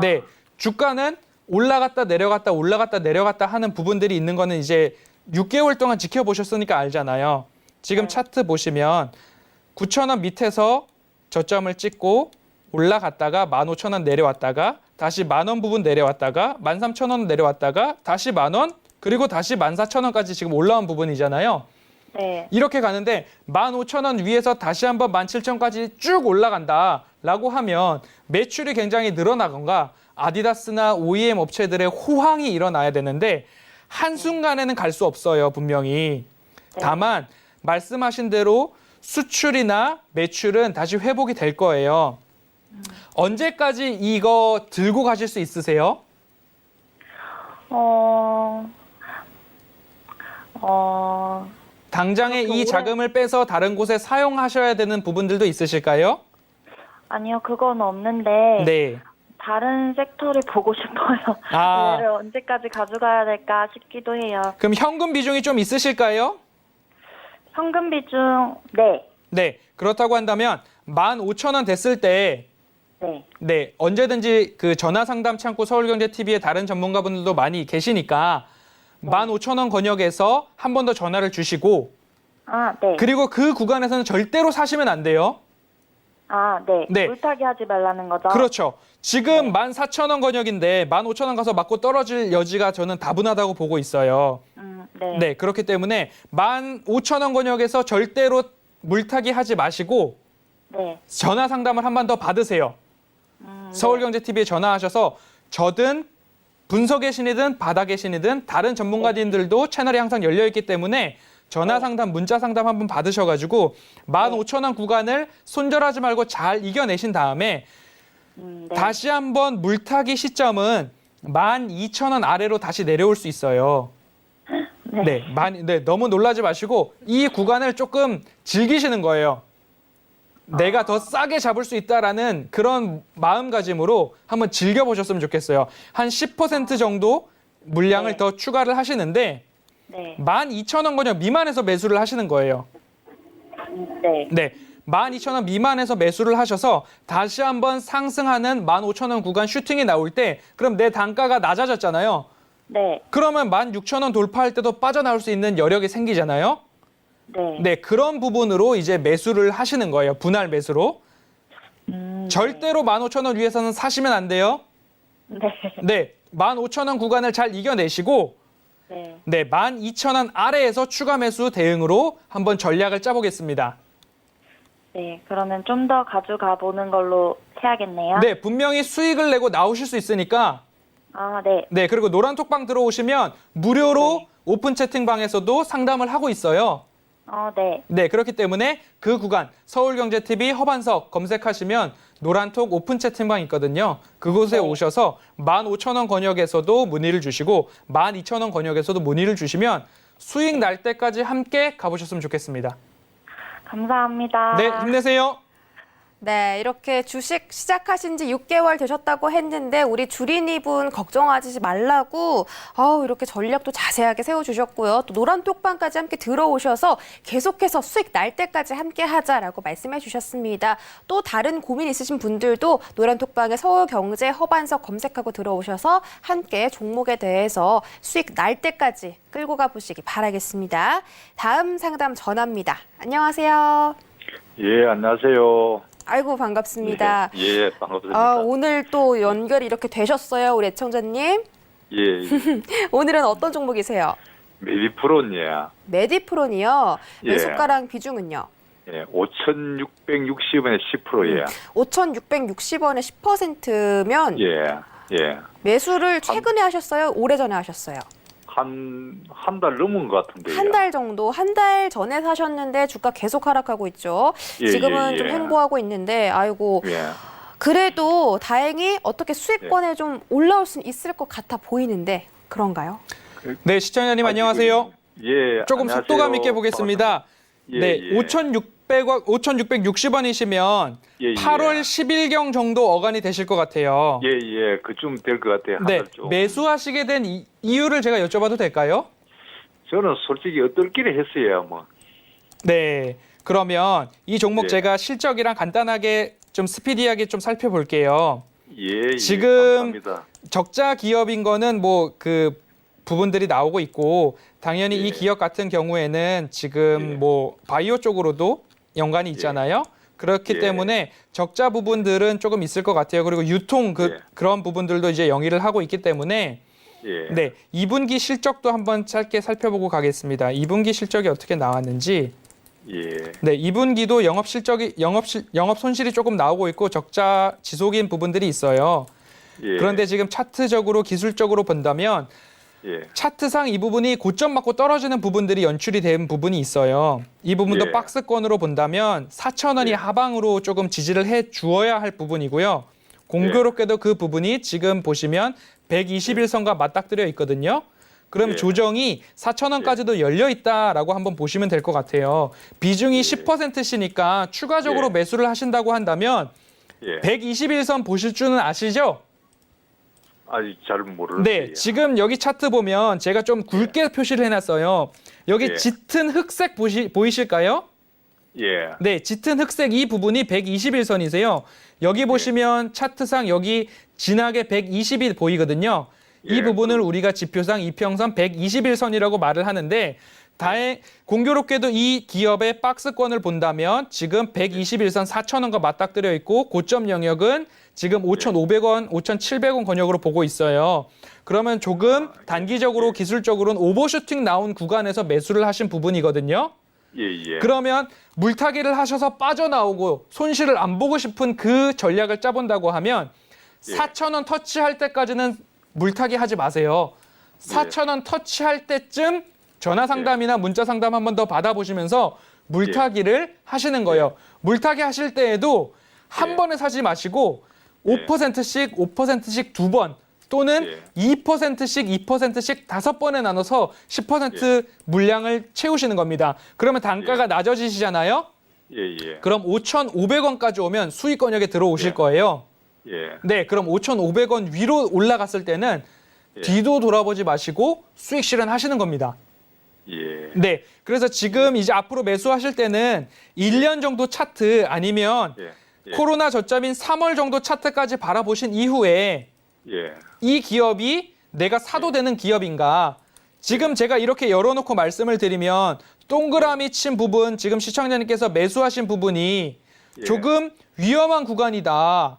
네, 주가는 올라갔다 내려갔다 올라갔다 내려갔다 하는 부분들이 있는 거는 이제 6개월 동안 지켜보셨으니까 알잖아요. 지금 차트 보시면 9,000원 밑에서 저점을 찍고 올라갔다가 15,000원 내려왔다가 다시 10,000원 부분 내려왔다가 13,000원 내려왔다가 다시 10,000원 그리고 다시 14,000원까지 지금 올라온 부분이잖아요. 네. 이렇게 가는데 15,000원 위에서 다시 한번 17,000원까지 쭉 올라간다라고 하면 매출이 굉장히 늘어나건가 아디다스나 OEM 업체들의 호황이 일어나야 되는데 한순간에는 갈 수 없어요, 분명히. 다만 말씀하신 대로 수출이나 매출은 다시 회복이 될 거예요. 언제까지 이거 들고 가실 수 있으세요? 당장에 그렇게 이 오래- 자금을 빼서 다른 곳에 사용하셔야 되는 부분들도 있으실까요? 아니요, 그건 없는데 네. 다른 섹터를 보고 싶어요. 아. 얘를 언제까지 가져가야 될까 싶기도 해요. 그럼 현금 비중이 좀 있으실까요? 현금 비중, 네. 네. 그렇다고 한다면 15,000원 됐을 때 네. 네, 언제든지 그 전화 상담 창구 서울경제TV의 다른 전문가분들도 많이 계시니까 15,000원 권역에서 한 번 더 전화를 주시고 아, 네. 그리고 그 구간에서는 절대로 사시면 안 돼요. 아, 네. 네. 물타기 하지 말라는 거죠? 그렇죠. 지금 네. 14,000원 권역인데 15,000원 가서 맞고 떨어질 여지가 저는 다분하다고 보고 있어요. 네. 네, 그렇기 때문에 15,000원 권역에서 절대로 물타기 하지 마시고 네. 전화 상담을 한 번 더 받으세요. 서울경제TV에 전화하셔서 저든 분석의 신이든 바닥의 신이든 다른 전문가님들도 채널이 항상 열려있기 때문에 전화 상담, 문자 상담 한번 받으셔가지고 15,000원 구간을 손절하지 말고 잘 이겨내신 다음에 네. 다시 한번 물타기 시점은 12,000원 아래로 다시 내려올 수 있어요. 네, 너무 놀라지 마시고 이 구간을 조금 즐기시는 거예요. 내가 더 싸게 잡을 수 있다라는 그런 마음가짐으로 한번 즐겨보셨으면 좋겠어요. 한 10% 정도 물량을 네. 더 추가를 하시는데 네. 12,000원 권역 미만에서 매수를 하시는 거예요. 네. 네, 12,000원 미만에서 매수를 하셔서 다시 한번 상승하는 15,000원 구간 슈팅이 나올 때 그럼 내 단가가 낮아졌잖아요. 네. 그러면 16,000원 돌파할 때도 빠져나올 수 있는 여력이 생기잖아요. 네. 네, 그런 부분으로 이제 매수를 하시는 거예요. 분할 매수로. 절대로 15,000원 위에서는 사시면 안 돼요. 네. 네, 15,000원 구간을 잘 이겨내시고 네. 네, 12,000원 아래에서 추가 매수 대응으로 한번 전략을 짜보겠습니다. 네. 그러면 좀 더 가져가 보는 걸로 해야겠네요. 네, 분명히 수익을 내고 나오실 수 있으니까 아, 네. 네, 그리고 노란톡방 들어오시면 무료로 네. 오픈 채팅방에서도 상담을 하고 있어요. 네. 네, 그렇기 때문에 그 구간 서울경제TV 허반석 검색하시면 노란톡 오픈 채팅방 있거든요. 그곳에 네. 오셔서 15,000원 권역에서도 문의를 주시고 12,000원 권역에서도 문의를 주시면 수익 날 때까지 함께 가보셨으면 좋겠습니다. 감사합니다. 네, 힘내세요. 네, 이렇게 주식 시작하신 지 6개월 되셨다고 했는데 우리 주린이분 걱정하지 말라고 이렇게 전략도 자세하게 세워주셨고요. 또 노란톡방까지 함께 들어오셔서 계속해서 수익 날 때까지 함께 하자라고 말씀해 주셨습니다. 또 다른 고민 있으신 분들도 노란톡방에 서울경제 허반석 검색하고 들어오셔서 함께 종목에 대해서 수익 날 때까지 끌고 가보시기 바라겠습니다. 다음 상담 전화입니다. 안녕하세요. 예, 안녕하세요. 아이고 반갑습니다. 예, 반갑습니다. 오늘 또 연결이 이렇게 되셨어요, 우리 애청자님. 예, 예. 오늘은 어떤 종목이세요? 메디프론이야. 메디프론이요. 예. 매수가랑 비중은요? 예, 5,660원에 10%예요. 5,660원에 10%면 예, 예. 매수를 최근에 하셨어요? 오래전에 하셨어요? 한 달 넘은 것 같은데요. 한 달 정도, 한 달 전에 사셨는데 주가 계속 하락하고 있죠. 예, 지금은 예, 좀 예. 횡보하고 있는데 아이고 예. 그래도 다행히 어떻게 수익권에 좀 올라올 수 있을 것 같아 보이는데 그런가요? 네, 시청자님 안녕하세요. 예, 조금 안녕하세요. 속도감 있게 보겠습니다. 예, 네, 예. 5,660원이시면 예, 예. 8월 10일경 정도 어간이 되실 것 같아요. 예, 예. 그쯤 될 것 같아요. 한 네, 달 좀. 매수하시게 된 이유를 제가 여쭤봐도 될까요? 저는 솔직히 어떨기를 했어요, 뭐. 네, 그러면 이 종목 예. 제가 실적이랑 간단하게 좀 스피디하게 좀 살펴볼게요. 예, 지금 예. 감사합니다. 적자 기업인 거는 뭐 그 부분들이 나오고 있고 당연히 이 예. 기업 같은 경우에는 지금 예. 뭐 바이오 쪽으로도 연관이 있잖아요. 그렇기 예. 때문에 적자 부분들은 조금 있을 것 같아요. 그리고 유통 예. 그런 부분들도 이제 영위를 하고 있기 때문에 예. 네, 2분기 실적도 한번 짧게 살펴보고 가겠습니다. 2분기 실적이 어떻게 나왔는지. 예. 네, 2분기도 영업 손실이 조금 나오고 있고 적자 지속인 부분들이 있어요. 예. 그런데 지금 차트적으로 기술적으로 본다면 예. 차트상 이 부분이 고점 맞고 떨어지는 부분들이 연출이 된 부분이 있어요. 이 부분도 예. 박스권으로 본다면 4,000원이 예. 하방으로 조금 지지를 해 주어야 할 부분이고요. 공교롭게도 그 부분이 지금 보시면 121선과 맞닥뜨려 있거든요. 그럼 예. 조정이 4,000원까지도 열려 있다라고 한번 보시면 될 것 같아요. 비중이 10%시니까 추가적으로 예. 매수를 하신다고 한다면 예. 121선 보실 줄은 아시죠? 아직 잘 모르겠어요. 네, 지금 여기 차트 보면 제가 좀 굵게 표시를 해놨어요. 여기 예. 짙은 흑색 보이실까요? 예. 네, 짙은 흑색 이 부분이 121선이세요. 여기 보시면 차트상 여기 진하게 120이 보이거든요. 이 예. 부분을 우리가 지표상 이평선 121선이라고 말을 하는데 공교롭게도 이 기업의 박스권을 본다면 지금 121선 4,000원과 맞닥뜨려 있고 고점 영역은 지금 5,500원, 5,700원 권역으로 보고 있어요. 그러면 조금 단기적으로 기술적으로는 오버슈팅 나온 구간에서 매수를 하신 부분이거든요. 예. 예. 그러면 물타기를 하셔서 빠져나오고 손실을 안 보고 싶은 그 전략을 짜본다고 하면 예. 4,000원 터치할 때까지는 물타기 하지 마세요. 4,000원 터치할 때쯤 전화 상담이나 문자 상담 한 번 더 받아보시면서 물타기를 하시는 거예요. 물타기 하실 때에도 한 예. 번에 사지 마시고 예. 5%씩 두 번 또는 예. 2%씩 2%씩 5번에 나눠서 10% 물량을 채우시는 겁니다. 그러면 단가가 낮아지시잖아요. 예. 예. 그럼 5,500원까지 오면 수익 권역에 들어오실 예. 거예요. 예. 네, 그럼 5,500원 위로 올라갔을 때는 예. 뒤도 돌아보지 마시고 수익 실현하시는 겁니다. 예. 네, 그래서 지금 이제 앞으로 매수하실 때는 1년 정도 차트 아니면 예. 예. 코로나 저점인 3월 정도 차트까지 바라보신 이후에 예. 이 기업이 내가 사도 되는 기업인가? 지금 제가 이렇게 열어놓고 말씀을 드리면 동그라미 친 부분, 지금 시청자님께서 매수하신 부분이 예. 조금 위험한 구간이다.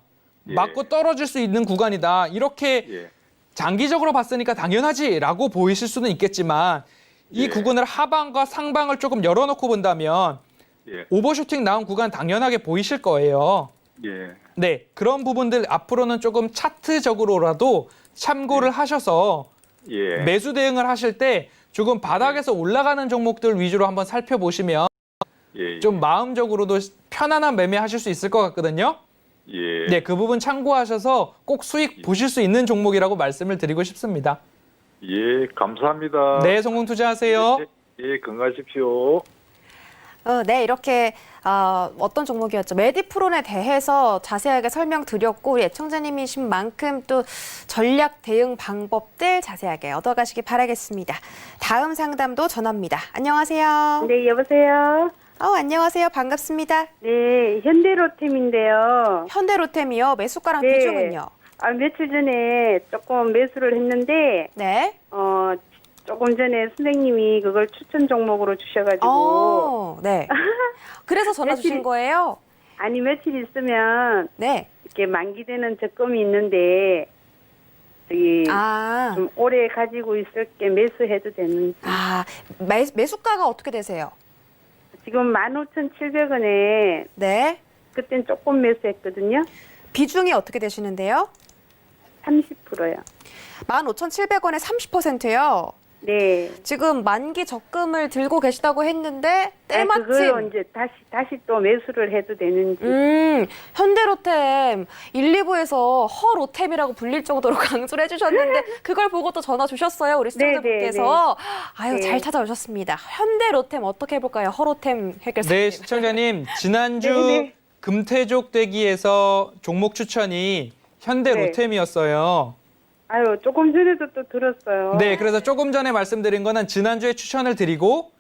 예. 맞고 떨어질 수 있는 구간이다. 이렇게 예. 장기적으로 봤으니까 당연하지라고 보이실 수는 있겠지만 이 예. 구간을 하방과 상방을 조금 열어놓고 본다면 예. 오버슈팅 나온 구간 당연하게 보이실 거예요. 예. 네, 그런 부분들 앞으로는 조금 차트적으로라도 참고를 하셔서 예. 매수 대응을 하실 때 조금 바닥에서 올라가는 종목들 위주로 한번 살펴보시면 예. 좀 마음적으로도 편안한 매매하실 수 있을 것 같거든요. 예. 네, 그 부분 참고하셔서 꼭 수익 보실 수 있는 종목이라고 말씀을 드리고 싶습니다. 예. 감사합니다. 네, 성공 투자하세요. 예. 건강하십시오. 네, 이렇게 어떤 종목이었죠? 메디프론에 대해서 자세하게 설명드렸고 우리 애청자님이신 만큼 또 전략 대응 방법들 자세하게 얻어가시기 바라겠습니다. 다음 상담도 전화입니다. 안녕하세요. 네, 여보세요. 안녕하세요. 반갑습니다. 네, 현대로템인데요. 현대로템이요. 매수가랑 네. 비중은요? 며칠 전에 조금 매수를 했는데, 네. 조금 전에 선생님이 그걸 추천 종목으로 주셔가지고, 네. 그래서 전화 주신 며칠- 거예요? 아니, 며칠 있으면 네. 이렇게 만기되는 적금이 있는데, 저기, 좀 오래 가지고 있을게 매수해도 되는지. 매수가가 어떻게 되세요? 지금 15,700원에, 네. 그땐 조금 매수했거든요. 비중이 어떻게 되시는데요? 30%요. 15,700원에 30%요. 네. 지금 만기 적금을 들고 계시다고 했는데 때마침 그걸 이제 다시 또 매수를 해도 되는지. 현대로템 1, 2부에서 허로템이라고 불릴 정도로 강조를 해주셨는데 그걸 보고 또 전화 주셨어요. 우리 시청자분께서. 아유, 네. 잘 찾아오셨습니다. 현대로템 어떻게 해볼까요? 허로템 해결사님. 네, 시청자님. 지난주 네. 금태족 대기에서 종목 추천이 현대 네. 로템이었어요. 아유, 조금 전에도 또 들었어요. 네, 그래서 조금 전에 말씀드린 거는 지난주에 추천을 드리고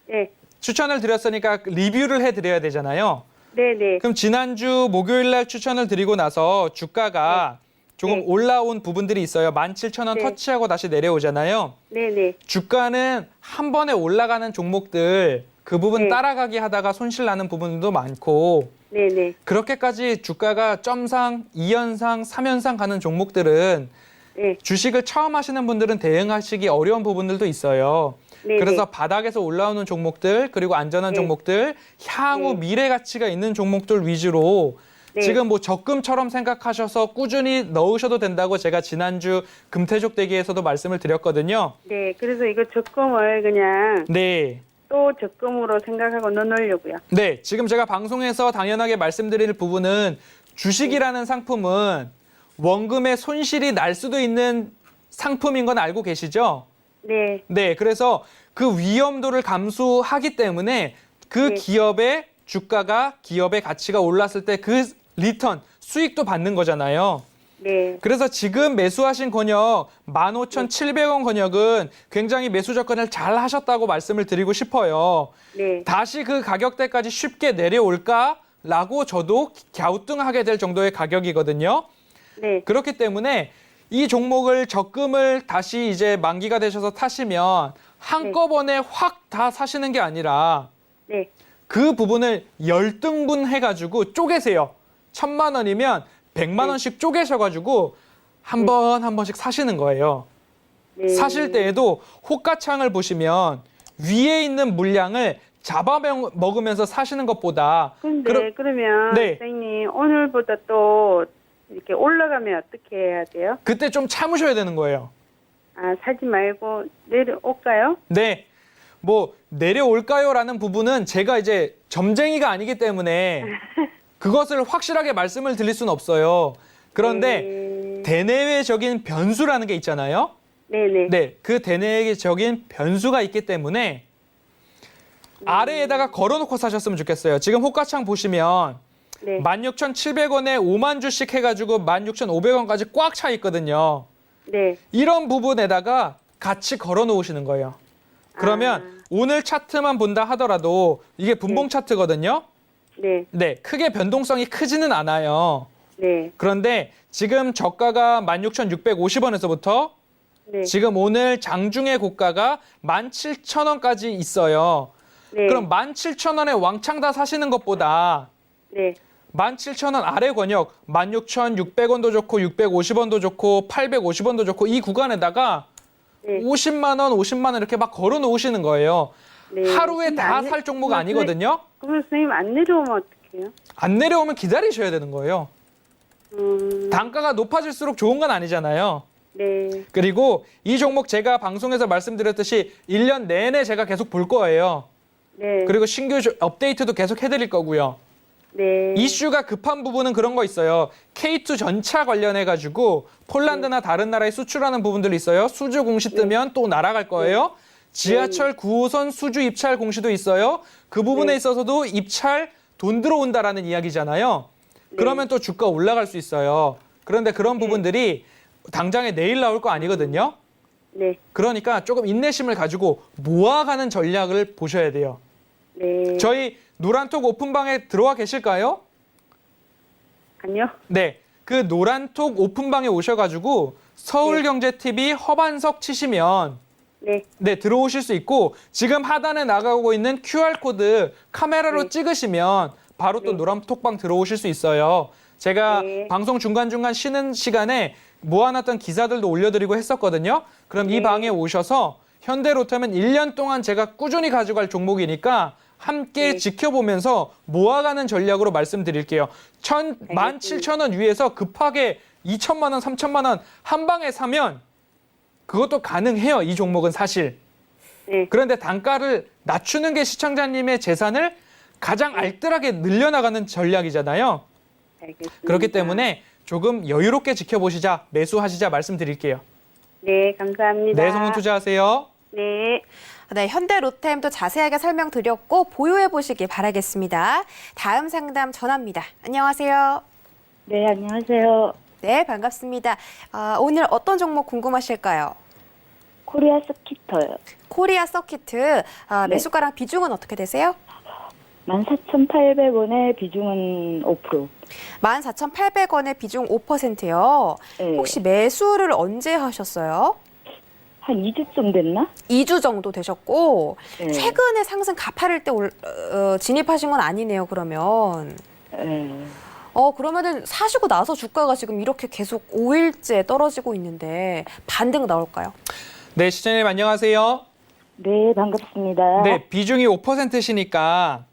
네. 추천을 드렸으니까 리뷰를 해드려야 되잖아요. 네네. 그럼 지난주 목요일 날 추천을 드리고 나서 주가가 조금 네. 올라온 부분들이 있어요. 17,000원 네. 터치하고 다시 내려오잖아요. 네네. 주가는 한 번에 올라가는 종목들 그 부분 네. 따라가기 하다가 손실 나는 부분도 많고 네네. 그렇게까지 주가가 점상, 2연상, 3연상 가는 종목들은 네. 주식을 처음 하시는 분들은 대응하시기 어려운 부분들도 있어요. 네네. 그래서 바닥에서 올라오는 종목들 그리고 안전한 네. 종목들 향후 네. 미래 가치가 있는 종목들 위주로 네. 지금 뭐 적금처럼 생각하셔서 꾸준히 넣으셔도 된다고 제가 지난주 금태족 대기에서도 말씀을 드렸거든요. 네, 그래서 이거 적금을 그냥 네. 또 적금으로 생각하고 넣어놓으려고요. 네, 지금 제가 방송에서 당연하게 말씀드릴 부분은 주식이라는 상품은 원금의 손실이 날 수도 있는 상품인 건 알고 계시죠? 네, 네, 그래서 그 위험도를 감수하기 때문에 그 네. 기업의 주가가 기업의 가치가 올랐을 때 그 리턴, 수익도 받는 거잖아요. 네, 그래서 지금 매수하신 권역 15,700원 권역은 굉장히 매수 접근을 잘 하셨다고 말씀을 드리고 싶어요. 네, 다시 그 가격대까지 쉽게 내려올까라고 저도 갸우뚱하게 될 정도의 가격이거든요. 네, 그렇기 때문에 이 종목을 적금을 다시 이제 만기가 되셔서 타시면 한꺼번에 확 다 사시는 게 아니라 네, 그 부분을 열등분 해가지고 쪼개세요. 1,000만 원이면 100만 원씩 쪼개셔가지고 한 번씩 사시는 거예요. 네. 사실 때에도 호가창을 보시면 위에 있는 물량을 잡아먹으면서 사시는 것보다 근데 그러면 네. 선생님 오늘보다 또 이렇게 올라가면 어떻게 해야 돼요? 그때 좀 참으셔야 되는 거예요. 아, 사지 말고 내려올까요? 네. 뭐 내려올까요라는 부분은 제가 이제 점쟁이가 아니기 때문에 그것을 확실하게 말씀을 드릴 수는 없어요. 그런데 네. 대내외적인 변수라는 게 있잖아요. 네네. 네, 그 대내외적인 변수가 있기 때문에 아래에다가 걸어놓고 사셨으면 좋겠어요. 지금 호가창 보시면 네. 16,700원에 5만 주씩 해가지고 16,500원까지 꽉 차 있거든요. 네. 이런 부분에다가 같이 걸어 놓으시는 거예요. 그러면 오늘 차트만 본다 하더라도 이게 분봉 차트거든요. 네. 네, 크게 변동성이 크지는 않아요. 네. 그런데 지금 저가가 16,650원에서부터 네. 지금 오늘 장중의 고가가 17,000원까지 있어요. 네. 그럼 17,000원에 왕창 다 사시는 것보다 네. 17,000원 아래 권역 16,600원도 좋고 650원도 좋고 850원도 좋고 이 구간에다가 네. 50만 원, 50만 원 이렇게 막 걸어 놓으시는 거예요. 네. 하루에 근데 다 안 살 내- 종목 그럼 아니거든요. 그럼 선생님 안 내려오면 어떡해요? 안 내려오면 기다리셔야 되는 거예요. 음, 단가가 높아질수록 좋은 건 아니잖아요. 네. 그리고 이 종목 제가 방송에서 말씀드렸듯이 1년 내내 제가 계속 볼 거예요. 네. 그리고 신규 업데이트도 계속 해드릴 거고요. 네. 이슈가 급한 부분은 그런 거 있어요. K2 전차 관련해가지고 폴란드나 다른 나라에 수출하는 부분들이 있어요. 수주 공시 뜨면 또 날아갈 거예요. 지하철 9호선 수주 입찰 공시도 있어요. 그 부분에 네. 있어서도 입찰 돈 들어온다라는 이야기잖아요. 그러면 또 주가 올라갈 수 있어요. 그런데 그런 부분들이 당장에 내일 나올 거 아니거든요. 네. 그러니까 조금 인내심을 가지고 모아가는 전략을 보셔야 돼요. 네. 저희 노란톡 오픈방에 들어와 계실까요? 아니요. 네, 그 노란톡 오픈방에 오셔가지고 서울경제TV 허반석 치시면 네. 네 들어오실 수 있고 지금 하단에 나가고 있는 QR코드 카메라로 네. 찍으시면 바로 또 네. 노란톡방 들어오실 수 있어요. 제가 네. 방송 중간중간 쉬는 시간에 모아놨던 기사들도 올려드리고 했었거든요. 그럼 이 네. 방에 오셔서 현대로템은 1년 동안 제가 꾸준히 가져갈 종목이니까 함께 네. 지켜보면서 모아가는 전략으로 말씀드릴게요. 17,000원 위에서 급하게 2천만 원, 3천만 원 한 방에 사면 그것도 가능해요. 이 종목은 사실. 네. 그런데 단가를 낮추는 게 시청자님의 재산을 가장 알뜰하게 늘려나가는 전략이잖아요. 알겠습니다. 그렇기 때문에 조금 여유롭게 지켜보시자, 매수하시자 말씀드릴게요. 네, 감사합니다. 네, 성문 투자하세요. 네. 네, 현대 로템도 자세하게 설명드렸고 보유해 보시길 바라겠습니다. 다음 상담 전화입니다. 안녕하세요. 네, 안녕하세요. 네, 반갑습니다. 오늘 어떤 종목 궁금하실까요? 코리아 스키터요. 코리아 서키트 매수가랑 비중은 어떻게 되세요? 14,800원에 비중은 5%. 14,800원의 비중 5%요. 네. 혹시 매수를 언제 하셨어요? 한 2주쯤 됐나? 2주 정도 되셨고 네. 최근에 상승 가파를 때 진입하신 건 아니네요. 그러면 네. 그러면은 사시고 나서 주가가 지금 이렇게 계속 5일째 떨어지고 있는데 반등 나올까요? 네, 시청자님 안녕하세요. 네, 반갑습니다. 네, 비중이 5%시니까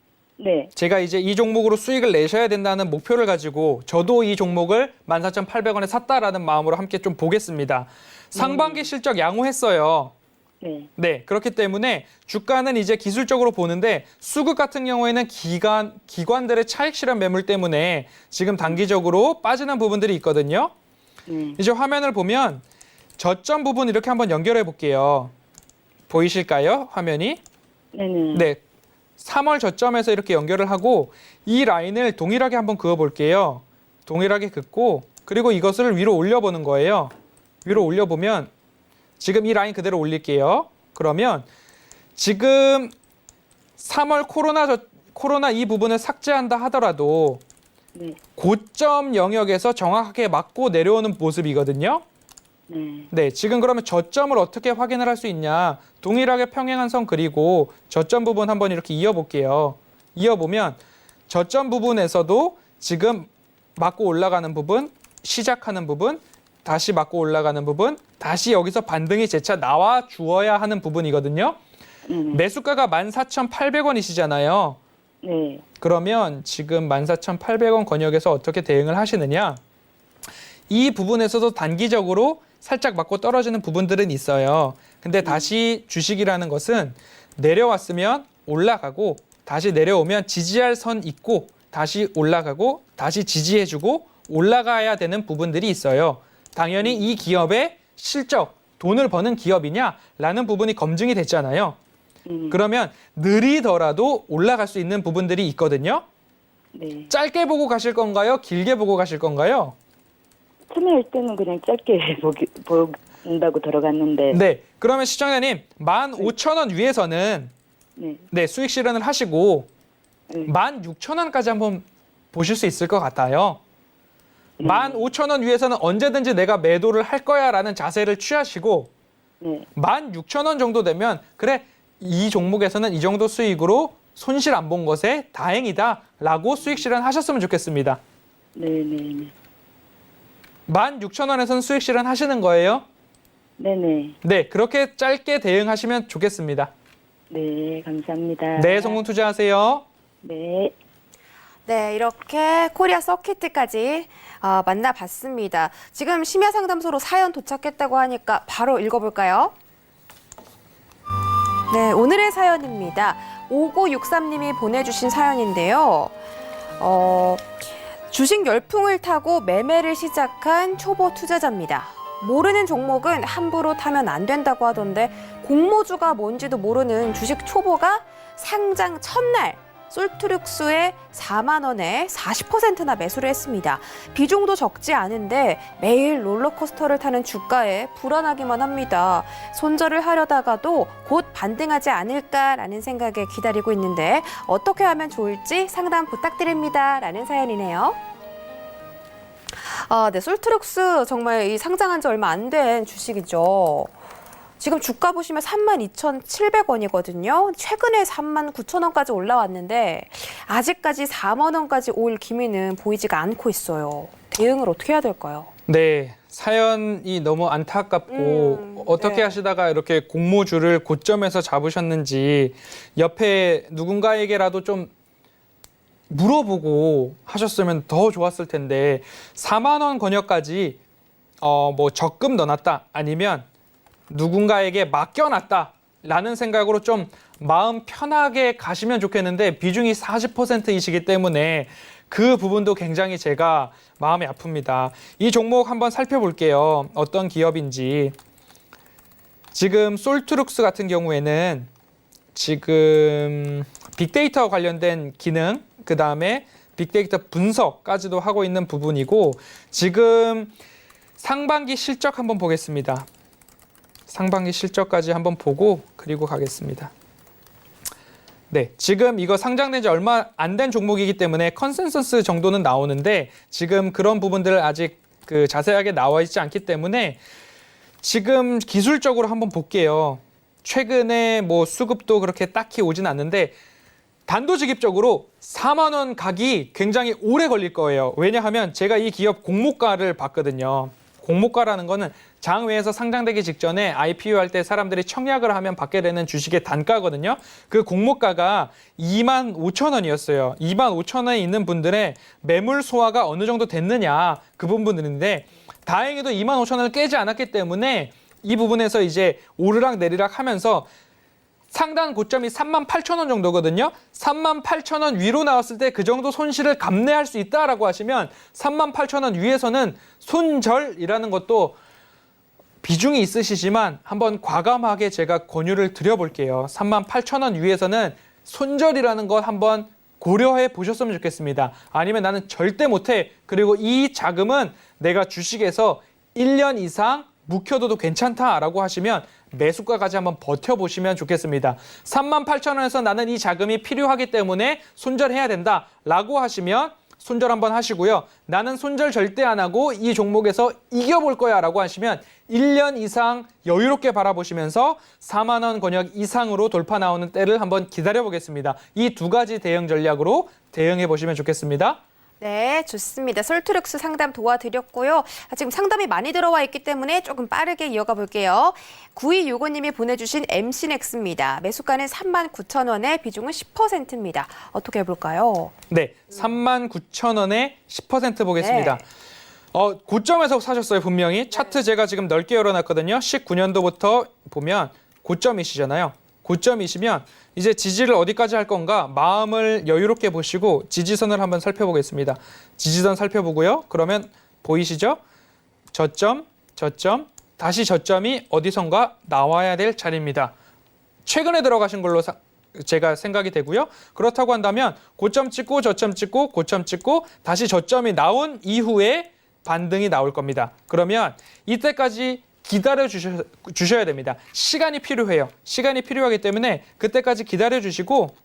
네. 제가 이제 이 종목으로 수익을 내셔야 된다는 목표를 가지고 저도 이 종목을 14,800원에 샀다라는 마음으로 함께 좀 보겠습니다. 상반기 실적 양호했어요. 네. 네, 그렇기 때문에 주가는 이제 기술적으로 보는데 수급 같은 경우에는 기관들의 차익 실현 매물 때문에 지금 단기적으로 빠지는 부분들이 있거든요. 이제 화면을 보면 저점 부분 이렇게 한번 연결해 볼게요. 보이실까요? 화면이? 네네. 네. 3월 저점에서 이렇게 연결을 하고 이 라인을 동일하게 한번 그어 볼게요. 동일하게 긋고 그리고 이것을 위로 올려보는 거예요. 위로 올려보면 지금 이 라인 그대로 올릴게요. 그러면 지금 3월 코로나 이 부분을 삭제한다 하더라도 네. 고점 영역에서 정확하게 맞고 내려오는 모습이거든요. 네. 네, 지금 그러면 저점을 어떻게 확인을 할 수 있냐. 동일하게 평행한 선 그리고 저점 부분 한번 이렇게 이어볼게요. 이어보면 저점 부분에서도 지금 맞고 올라가는 부분, 시작하는 부분, 다시 맞고 올라가는 부분, 다시 여기서 반등이 재차 나와 주어야 하는 부분이거든요. 매수가가 14,800원이시잖아요. 네. 그러면 지금 14,800원 권역에서 어떻게 대응을 하시느냐. 이 부분에서도 단기적으로 살짝 맞고 떨어지는 부분들은 있어요. 근데 다시 주식이라는 것은 내려왔으면 올라가고 다시 내려오면 지지할 선 있고 다시 올라가고 다시 지지해주고 올라가야 되는 부분들이 있어요. 당연히 이 기업의 실적, 돈을 버는 기업이냐라는 부분이 검증이 됐잖아요. 그러면 느리더라도 올라갈 수 있는 부분들이 있거든요. 네. 짧게 보고 가실 건가요? 길게 보고 가실 건가요? 처음에 할 때는 그냥 짧게 본다고 들어갔는데. 네. 그러면 시청자님 15,000원 위에서는 네. 네, 수익 실현을 하시고 네. 16,000원까지 한번 보실 수 있을 것 같아요. 15,000원 위에서는 언제든지 내가 매도를 할 거야라는 자세를 취하시고 네. 16,000원 정도 되면 그래 이 종목에서는 이 정도 수익으로 손실 안 본 것에 다행이다라고 수익 실현하셨으면 좋겠습니다. 네네네. 16,000원에서는 수익 실현하시는 거예요? 네네. 네, 그렇게 짧게 대응하시면 좋겠습니다. 네, 감사합니다. 네, 성공 투자하세요. 네. 네, 이렇게 코리아 서킷까지 만나봤습니다. 지금 심야 상담소로 사연 도착했다고 하니까 바로 읽어볼까요? 네, 오늘의 사연입니다. 5963님이 보내주신 사연인데요. 주식 열풍을 타고 매매를 시작한 초보 투자자입니다. 모르는 종목은 함부로 타면 안 된다고 하던데 공모주가 뭔지도 모르는 주식 초보가 상장 첫날 솔트룩스에 4만 원에 40%나 매수를 했습니다. 비중도 적지 않은데 매일 롤러코스터를 타는 주가에 불안하기만 합니다. 손절을 하려다가도 곧 반등하지 않을까라는 생각에 기다리고 있는데 어떻게 하면 좋을지 상담 부탁드립니다. 라는 사연이네요. 네, 솔트룩스 정말 이 상장한 지 얼마 안 된 주식이죠. 지금 주가 보시면 32,700원이거든요. 최근에 39,000원까지 올라왔는데 아직까지 4만 원까지 올 기미는 보이지가 않고 있어요. 대응을 어떻게 해야 될까요? 네, 사연이 너무 안타깝고 어떻게 네. 하시다가 이렇게 공모주를 고점에서 잡으셨는지 옆에 누군가에게라도 좀 물어보고 하셨으면 더 좋았을 텐데 4만 원 권역까지 뭐 적금 넣어놨다 아니면 누군가에게 맡겨놨다라는 생각으로 좀 마음 편하게 가시면 좋겠는데 비중이 40%이시기 때문에 그 부분도 굉장히 제가 마음이 아픕니다. 이 종목 한번 살펴볼게요. 어떤 기업인지. 지금 솔트룩스 같은 경우에는 지금 빅데이터 관련된 기능, 그 다음에 빅데이터 분석까지도 하고 있는 부분이고 지금 상반기 실적 한번 보겠습니다. 상반기 실적까지 한번 보고 그리고 가겠습니다. 네, 지금 이거 상장된 지 얼마 안 된 종목이기 때문에 컨센서스 정도는 나오는데 지금 그런 부분들을 아직 자세하게 나와 있지 않기 때문에 지금 기술적으로 한번 볼게요. 최근에 뭐 수급도 그렇게 딱히 오진 않는데 단도직입적으로 4만 원 가기 굉장히 오래 걸릴 거예요. 왜냐하면 제가 이 기업 공모가를 봤거든요. 공모가라는 거는 장외에서 상장되기 직전에 IPO 할 때 사람들이 청약을 하면 받게 되는 주식의 단가거든요. 그 공모가가 25,000원이었어요. 25,000원에 있는 분들의 매물 소화가 어느 정도 됐느냐 그 부분들인데 다행히도 25,000원을 깨지 않았기 때문에 이 부분에서 이제 오르락 내리락 하면서 상단 고점이 38,000원 정도거든요. 38,000원 위로 나왔을 때 그 정도 손실을 감내할 수 있다라고 하시면 38,000원 위에서는 손절이라는 것도 비중이 있으시지만 한번 과감하게 제가 권유를 드려볼게요. 38,000원 위에서는 손절이라는 것 한번 고려해 보셨으면 좋겠습니다. 아니면 나는 절대 못해. 그리고 이 자금은 내가 주식에서 1년 이상 묵혀둬도 괜찮다라고 하시면 매수가까지 한번 버텨보시면 좋겠습니다. 38,000원에서 나는 이 자금이 필요하기 때문에 손절해야 된다라고 하시면 손절 한번 하시고요. 나는 손절 절대 안 하고 이 종목에서 이겨볼 거야 라고 하시면 1년 이상 여유롭게 바라보시면서 4만 원 권역 이상으로 돌파 나오는 때를 한번 기다려보겠습니다. 이 두 가지 대응 전략으로 대응해 보시면 좋겠습니다. 네, 좋습니다. 솔트룩스 상담 도와드렸고요. 지금 상담이 많이 들어와 있기 때문에 조금 빠르게 이어가 볼게요. 9265님이 보내주신 MC넥스입니다. 매수가는 39,000원에 비중은 10%입니다. 어떻게 해볼까요? 네, 39,000원에 10% 보겠습니다. 네. 고점에서 사셨어요, 분명히. 차트 제가 지금 넓게 열어놨거든요. 19년도부터 보면 고점이시잖아요. 고점이시면 이제 지지를 어디까지 할 건가 마음을 여유롭게 보시고 지지선을 한번 살펴보겠습니다. 지지선 살펴보고요. 그러면 보이시죠? 저점, 저점, 다시 저점이 어디선가 나와야 될 자리입니다. 최근에 들어가신 걸로 제가 생각이 되고요. 그렇다고 한다면 고점 찍고 저점 찍고 고점 찍고 다시 저점이 나온 이후에 반등이 나올 겁니다. 그러면 이때까지 기다려 주셔야 됩니다. 시간이 필요해요. 시간이 필요하기 때문에 그때까지 기다려 주시고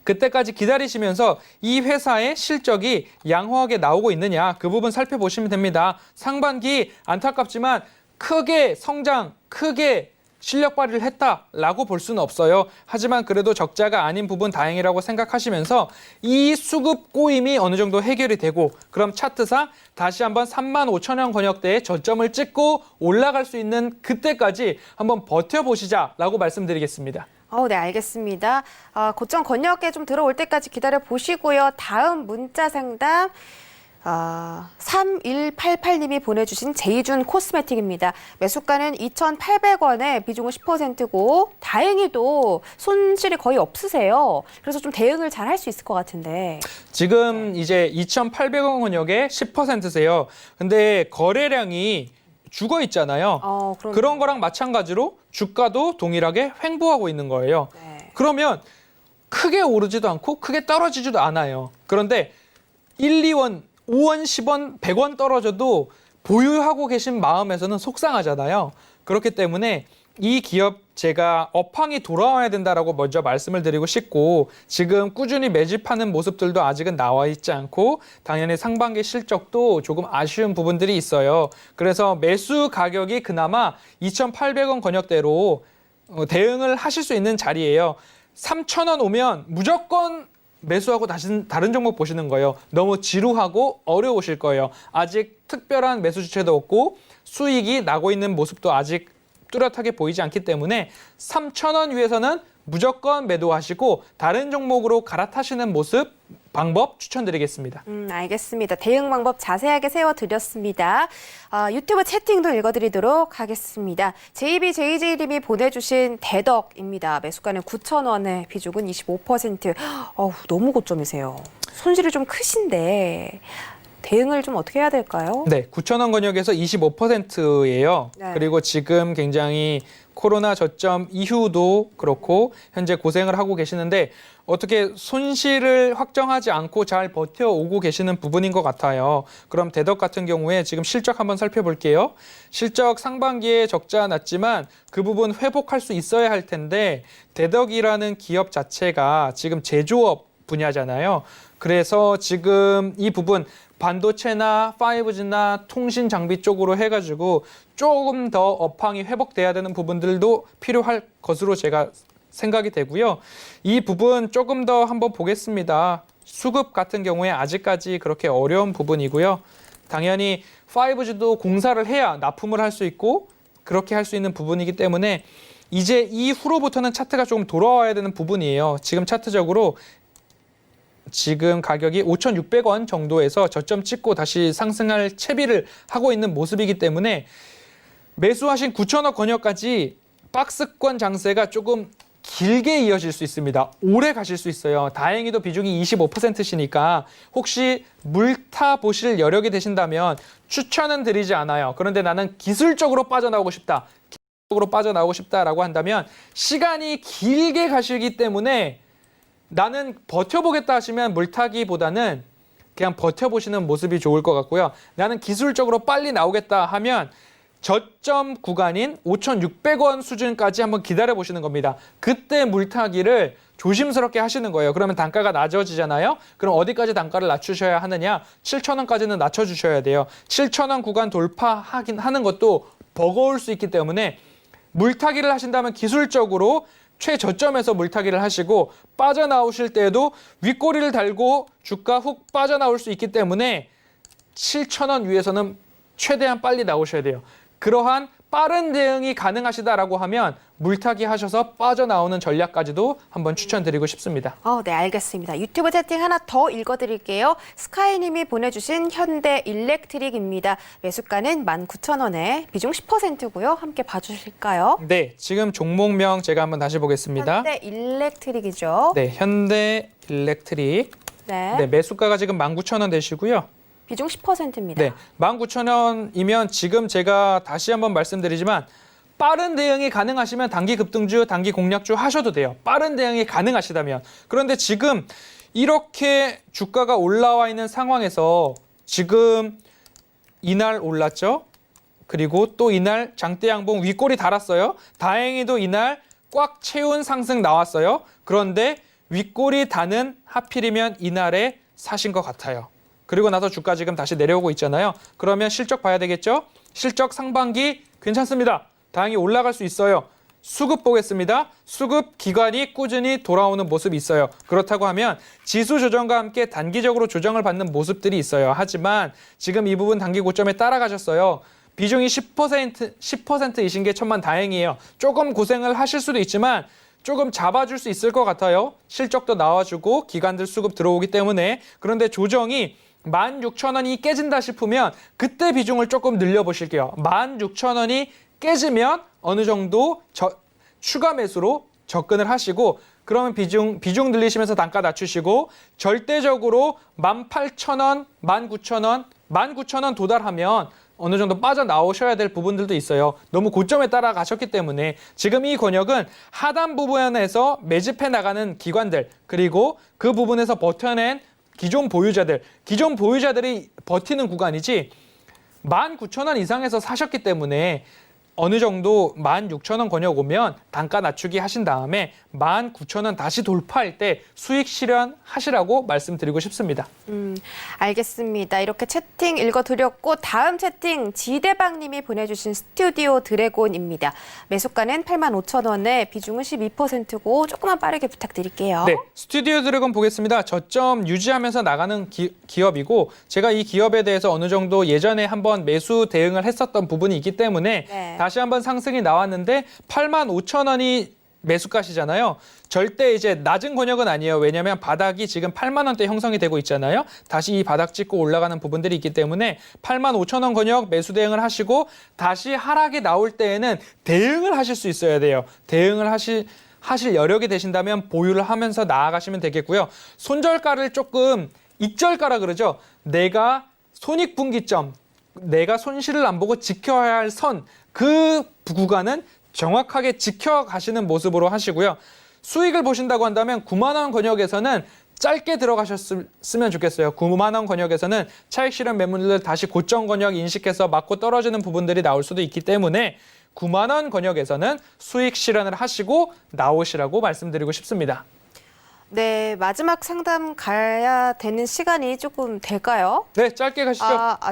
그때까지 기다리시면서 이 회사의 실적이 양호하게 나오고 있느냐 그 부분 살펴보시면 됩니다. 상반기 안타깝지만 크게 성장, 크게 실력 발휘를 했다라고 볼 수는 없어요. 하지만 그래도 적자가 아닌 부분 다행이라고 생각하시면서 이 수급 꼬임이 어느 정도 해결이 되고 그럼 차트상 다시 한번 35,000원 권역대에 저점을 찍고 올라갈 수 있는 그때까지 한번 버텨보시자라고 말씀드리겠습니다. 네, 알겠습니다. 고점 권역에 좀 들어올 때까지 기다려 보시고요. 다음 문자 상담 3188님이 보내주신 제이준 코스메틱입니다. 매수가는 2,800원에 비중은 10%고 다행히도 손실이 거의 없으세요. 그래서 좀 대응을 잘 할 수 있을 것 같은데. 지금 이제 2,800원 권역에 10%세요. 근데 거래량이 죽어 있잖아요. 그런 거랑 마찬가지로 주가도 동일하게 횡보하고 있는 거예요. 네. 그러면 크게 오르지도 않고 크게 떨어지지도 않아요. 그런데 1, 2원, 5원, 10원, 100원 떨어져도 보유하고 계신 마음에서는 속상하잖아요. 그렇기 때문에 이 기업 제가 업황이 돌아와야 된다라고 먼저 말씀을 드리고 싶고 지금 꾸준히 매집하는 모습들도 아직은 나와 있지 않고 당연히 상반기 실적도 조금 아쉬운 부분들이 있어요. 그래서 매수 가격이 그나마 2,800원 권역대로 대응을 하실 수 있는 자리예요. 3,000원 오면 무조건 매수하고 다른 종목 보시는 거예요. 너무 지루하고 어려우실 거예요. 아직 특별한 매수 주체도 없고 수익이 나고 있는 모습도 아직 뚜렷하게 보이지 않기 때문에 3,000원 위에서는 무조건 매도하시고 다른 종목으로 갈아타시는 모습 방법 추천드리겠습니다. 알겠습니다. 대응 방법 자세하게 세워드렸습니다. 유튜브 채팅도 읽어드리도록 하겠습니다. JBJJ님이 보내주신 대덕입니다. 매수가는 9,000원에 비중은 25%. 너무 고점이세요. 손실이 좀 크신데 대응을 좀 어떻게 해야 될까요? 네, 9,000원 권역에서 25%예요. 네. 그리고 지금 굉장히 코로나 저점 이후도 그렇고 현재 고생을 하고 계시는데 어떻게 손실을 확정하지 않고 잘 버텨오고 계시는 부분인 것 같아요. 그럼 대덕 같은 경우에 지금 실적 한번 살펴볼게요. 실적 상반기에 적자 났지만 그 부분 회복할 수 있어야 할 텐데 대덕이라는 기업 자체가 지금 제조업 분야잖아요. 그래서 지금 이 부분 반도체나 5G나 통신 장비 쪽으로 해가지고 조금 더 업황이 회복돼야 되는 부분들도 필요할 것으로 제가 생각이 되고요. 이 부분 조금 더 한번 보겠습니다. 수급 같은 경우에 아직까지 그렇게 어려운 부분이고요. 당연히 5G도 공사를 해야 납품을 할 수 있고 그렇게 할 수 있는 부분이기 때문에 이제 이후로부터는 차트가 조금 돌아와야 되는 부분이에요. 지금 차트적으로 지금 가격이 5,600원 정도에서 저점 찍고 다시 상승할 채비를 하고 있는 모습이기 때문에 매수하신 9,000원 권역까지 박스권 장세가 조금 길게 이어질 수 있습니다. 오래 가실 수 있어요. 다행히도 비중이 25%시니까 혹시 물타 보실 여력이 되신다면 추천은 드리지 않아요. 그런데 나는 기술적으로 빠져나오고 싶다. 기술적으로 빠져나오고 싶다라고 한다면 시간이 길게 가시기 때문에 나는 버텨보겠다 하시면 물타기보다는 그냥 버텨보시는 모습이 좋을 것 같고요. 나는 기술적으로 빨리 나오겠다 하면 저점 구간인 5,600원 수준까지 한번 기다려보시는 겁니다. 그때 물타기를 조심스럽게 하시는 거예요. 그러면 단가가 낮아지잖아요. 그럼 어디까지 단가를 낮추셔야 하느냐? 7,000원까지는 낮춰주셔야 돼요. 7,000원 구간 하는 것도 버거울 수 있기 때문에 물타기를 하신다면 기술적으로 최저점에서 물타기를 하시고 빠져나오실 때에도 윗꼬리를 달고 주가 훅 빠져나올 수 있기 때문에 7,000원 위에서는 최대한 빨리 나오셔야 돼요. 그러한 빠른 대응이 가능하시다라고 하면 물타기 하셔서 빠져나오는 전략까지도 한번 추천드리고 싶습니다. 네, 알겠습니다. 유튜브 채팅 하나 더 읽어드릴게요. 스카이님이 보내주신 현대 일렉트릭입니다. 매수가는 19,000원에 비중 10%고요. 함께 봐주실까요? 네, 지금 종목명 제가 한번 다시 보겠습니다. 현대 일렉트릭이죠. 네, 현대 일렉트릭. 네. 네, 매수가가 지금 19,000원 되시고요. 비중 10%입니다. 네, 19,000원이면 지금 제가 다시 한번 말씀드리지만 빠른 대응이 가능하시면 단기 급등주, 단기 공략주 하셔도 돼요. 빠른 대응이 가능하시다면. 그런데 지금 이렇게 주가가 올라와 있는 상황에서 지금 이날 올랐죠? 그리고 또 이날 장대 양봉 윗꼬리 달았어요. 다행히도 이날 꽉 채운 상승 나왔어요. 그런데 윗꼬리 다는 하필이면 이날에 사신 것 같아요. 그리고 나서 주가 지금 다시 내려오고 있잖아요. 그러면 실적 봐야 되겠죠? 실적 상반기 괜찮습니다. 다행히 올라갈 수 있어요. 수급 보겠습니다. 수급 기관이 꾸준히 돌아오는 모습이 있어요. 그렇다고 하면 지수 조정과 함께 단기적으로 조정을 받는 모습들이 있어요. 하지만 지금 이 부분 단기 고점에 따라가셨어요. 비중이 10%이신 게 천만 다행이에요. 조금 고생을 하실 수도 있지만 조금 잡아줄 수 있을 것 같아요. 실적도 나와주고 기관들 수급 들어오기 때문에. 그런데 조정이 16,000원이 깨진다 싶으면 그때 비중을 조금 늘려보실게요. 16,000원이 깨지면 어느 정도 추가 매수로 접근을 하시고 그러면 비중 늘리시면서 단가 낮추시고 절대적으로 18,000원, 19,000원, 19,000원 도달하면 어느 정도 빠져나오셔야 될 부분들도 있어요. 너무 고점에 따라가셨기 때문에 지금 이 권역은 하단 부분에서 매집해 나가는 기관들 그리고 그 부분에서 버텨낸 기존 보유자들이 버티는 구간이지 19,000원 이상에서 사셨기 때문에 어느 정도 16,000원 권역 오면 단가 낮추기 하신 다음에 19,000원 다시 돌파할 때 수익 실현하시라고 말씀드리고 싶습니다. 알겠습니다. 이렇게 채팅 읽어드렸고 다음 채팅 지대방님이 보내주신 스튜디오 드래곤입니다. 매수가는 85,000원에 비중은 12%고 조금만 빠르게 부탁드릴게요. 네, 스튜디오 드래곤 보겠습니다. 저점 유지하면서 나가는 기업이고 제가 이 기업에 대해서 어느 정도 예전에 한번 매수 대응을 했었던 부분이 있기 때문에 네. 다시 한번 상승이 나왔는데 85,000원이 매수가시잖아요. 절대 이제 낮은 권역은 아니에요. 왜냐하면 바닥이 지금 8만 원대 형성이 되고 있잖아요. 다시 이 바닥 찍고 올라가는 부분들이 있기 때문에 85,000원 권역 매수 대응을 하시고 다시 하락이 나올 때에는 대응을 하실 수 있어야 돼요. 대응을 하실 여력이 되신다면 보유를 하면서 나아가시면 되겠고요. 손절가를 조금 익절가라 그러죠. 내가 손익분기점, 내가 손실을 안 보고 지켜야 할 선, 그 구간은 정확하게 지켜가시는 모습으로 하시고요. 수익을 보신다고 한다면 9만 원 권역에서는 짧게 들어가셨으면 좋겠어요. 9만 원 권역에서는 차익 실현 매물들 다시 고점 권역 인식해서 맞고 떨어지는 부분들이 나올 수도 있기 때문에 9만 원 권역에서는 수익 실현을 하시고 나오시라고 말씀드리고 싶습니다. 네, 마지막 상담 가야 되는 시간이 조금 될까요? 네, 짧게 가시죠.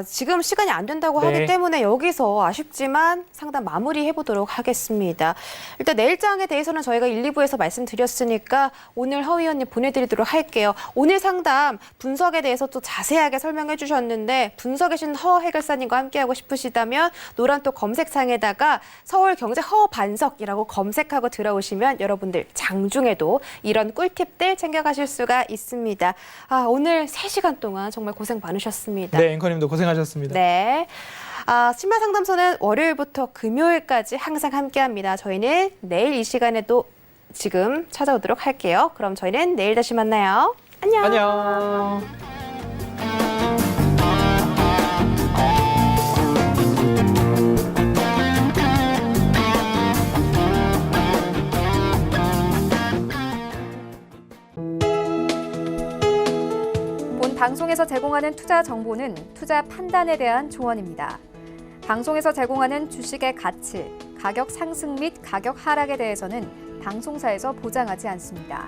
지금 시간이 안 된다고 네. 하기 때문에 여기서 아쉽지만 상담 마무리해 보도록 하겠습니다. 일단 내일장에 대해서는 저희가 1, 2부에서 말씀드렸으니까 오늘 허 의원님 보내드리도록 할게요. 오늘 상담 분석에 대해서 또 자세하게 설명해 주셨는데 분석에 계신 허 해결사님과 함께하고 싶으시다면 노란톡 검색창에다가 서울경제 허반석이라고 검색하고 들어오시면 여러분들 장중에도 이런 꿀팁들 챙겨가실 수가 있습니다. 오늘 3시간 동안 정말 고생 많으셨습니다. 네, 앵커님도 고생하셨습니다. 네. 신발 상담소는 월요일부터 금요일까지 항상 함께합니다. 저희는 내일 이 시간에도 지금 찾아오도록 할게요. 그럼 저희는 내일 다시 만나요. 안녕. 안녕. 본 방송에서 제공하는 투자 정보는 투자 판단에 대한 조언입니다. 방송에서 제공하는 주식의 가치, 가격 상승 및 가격 하락에 대해서는 방송사에서 보장하지 않습니다.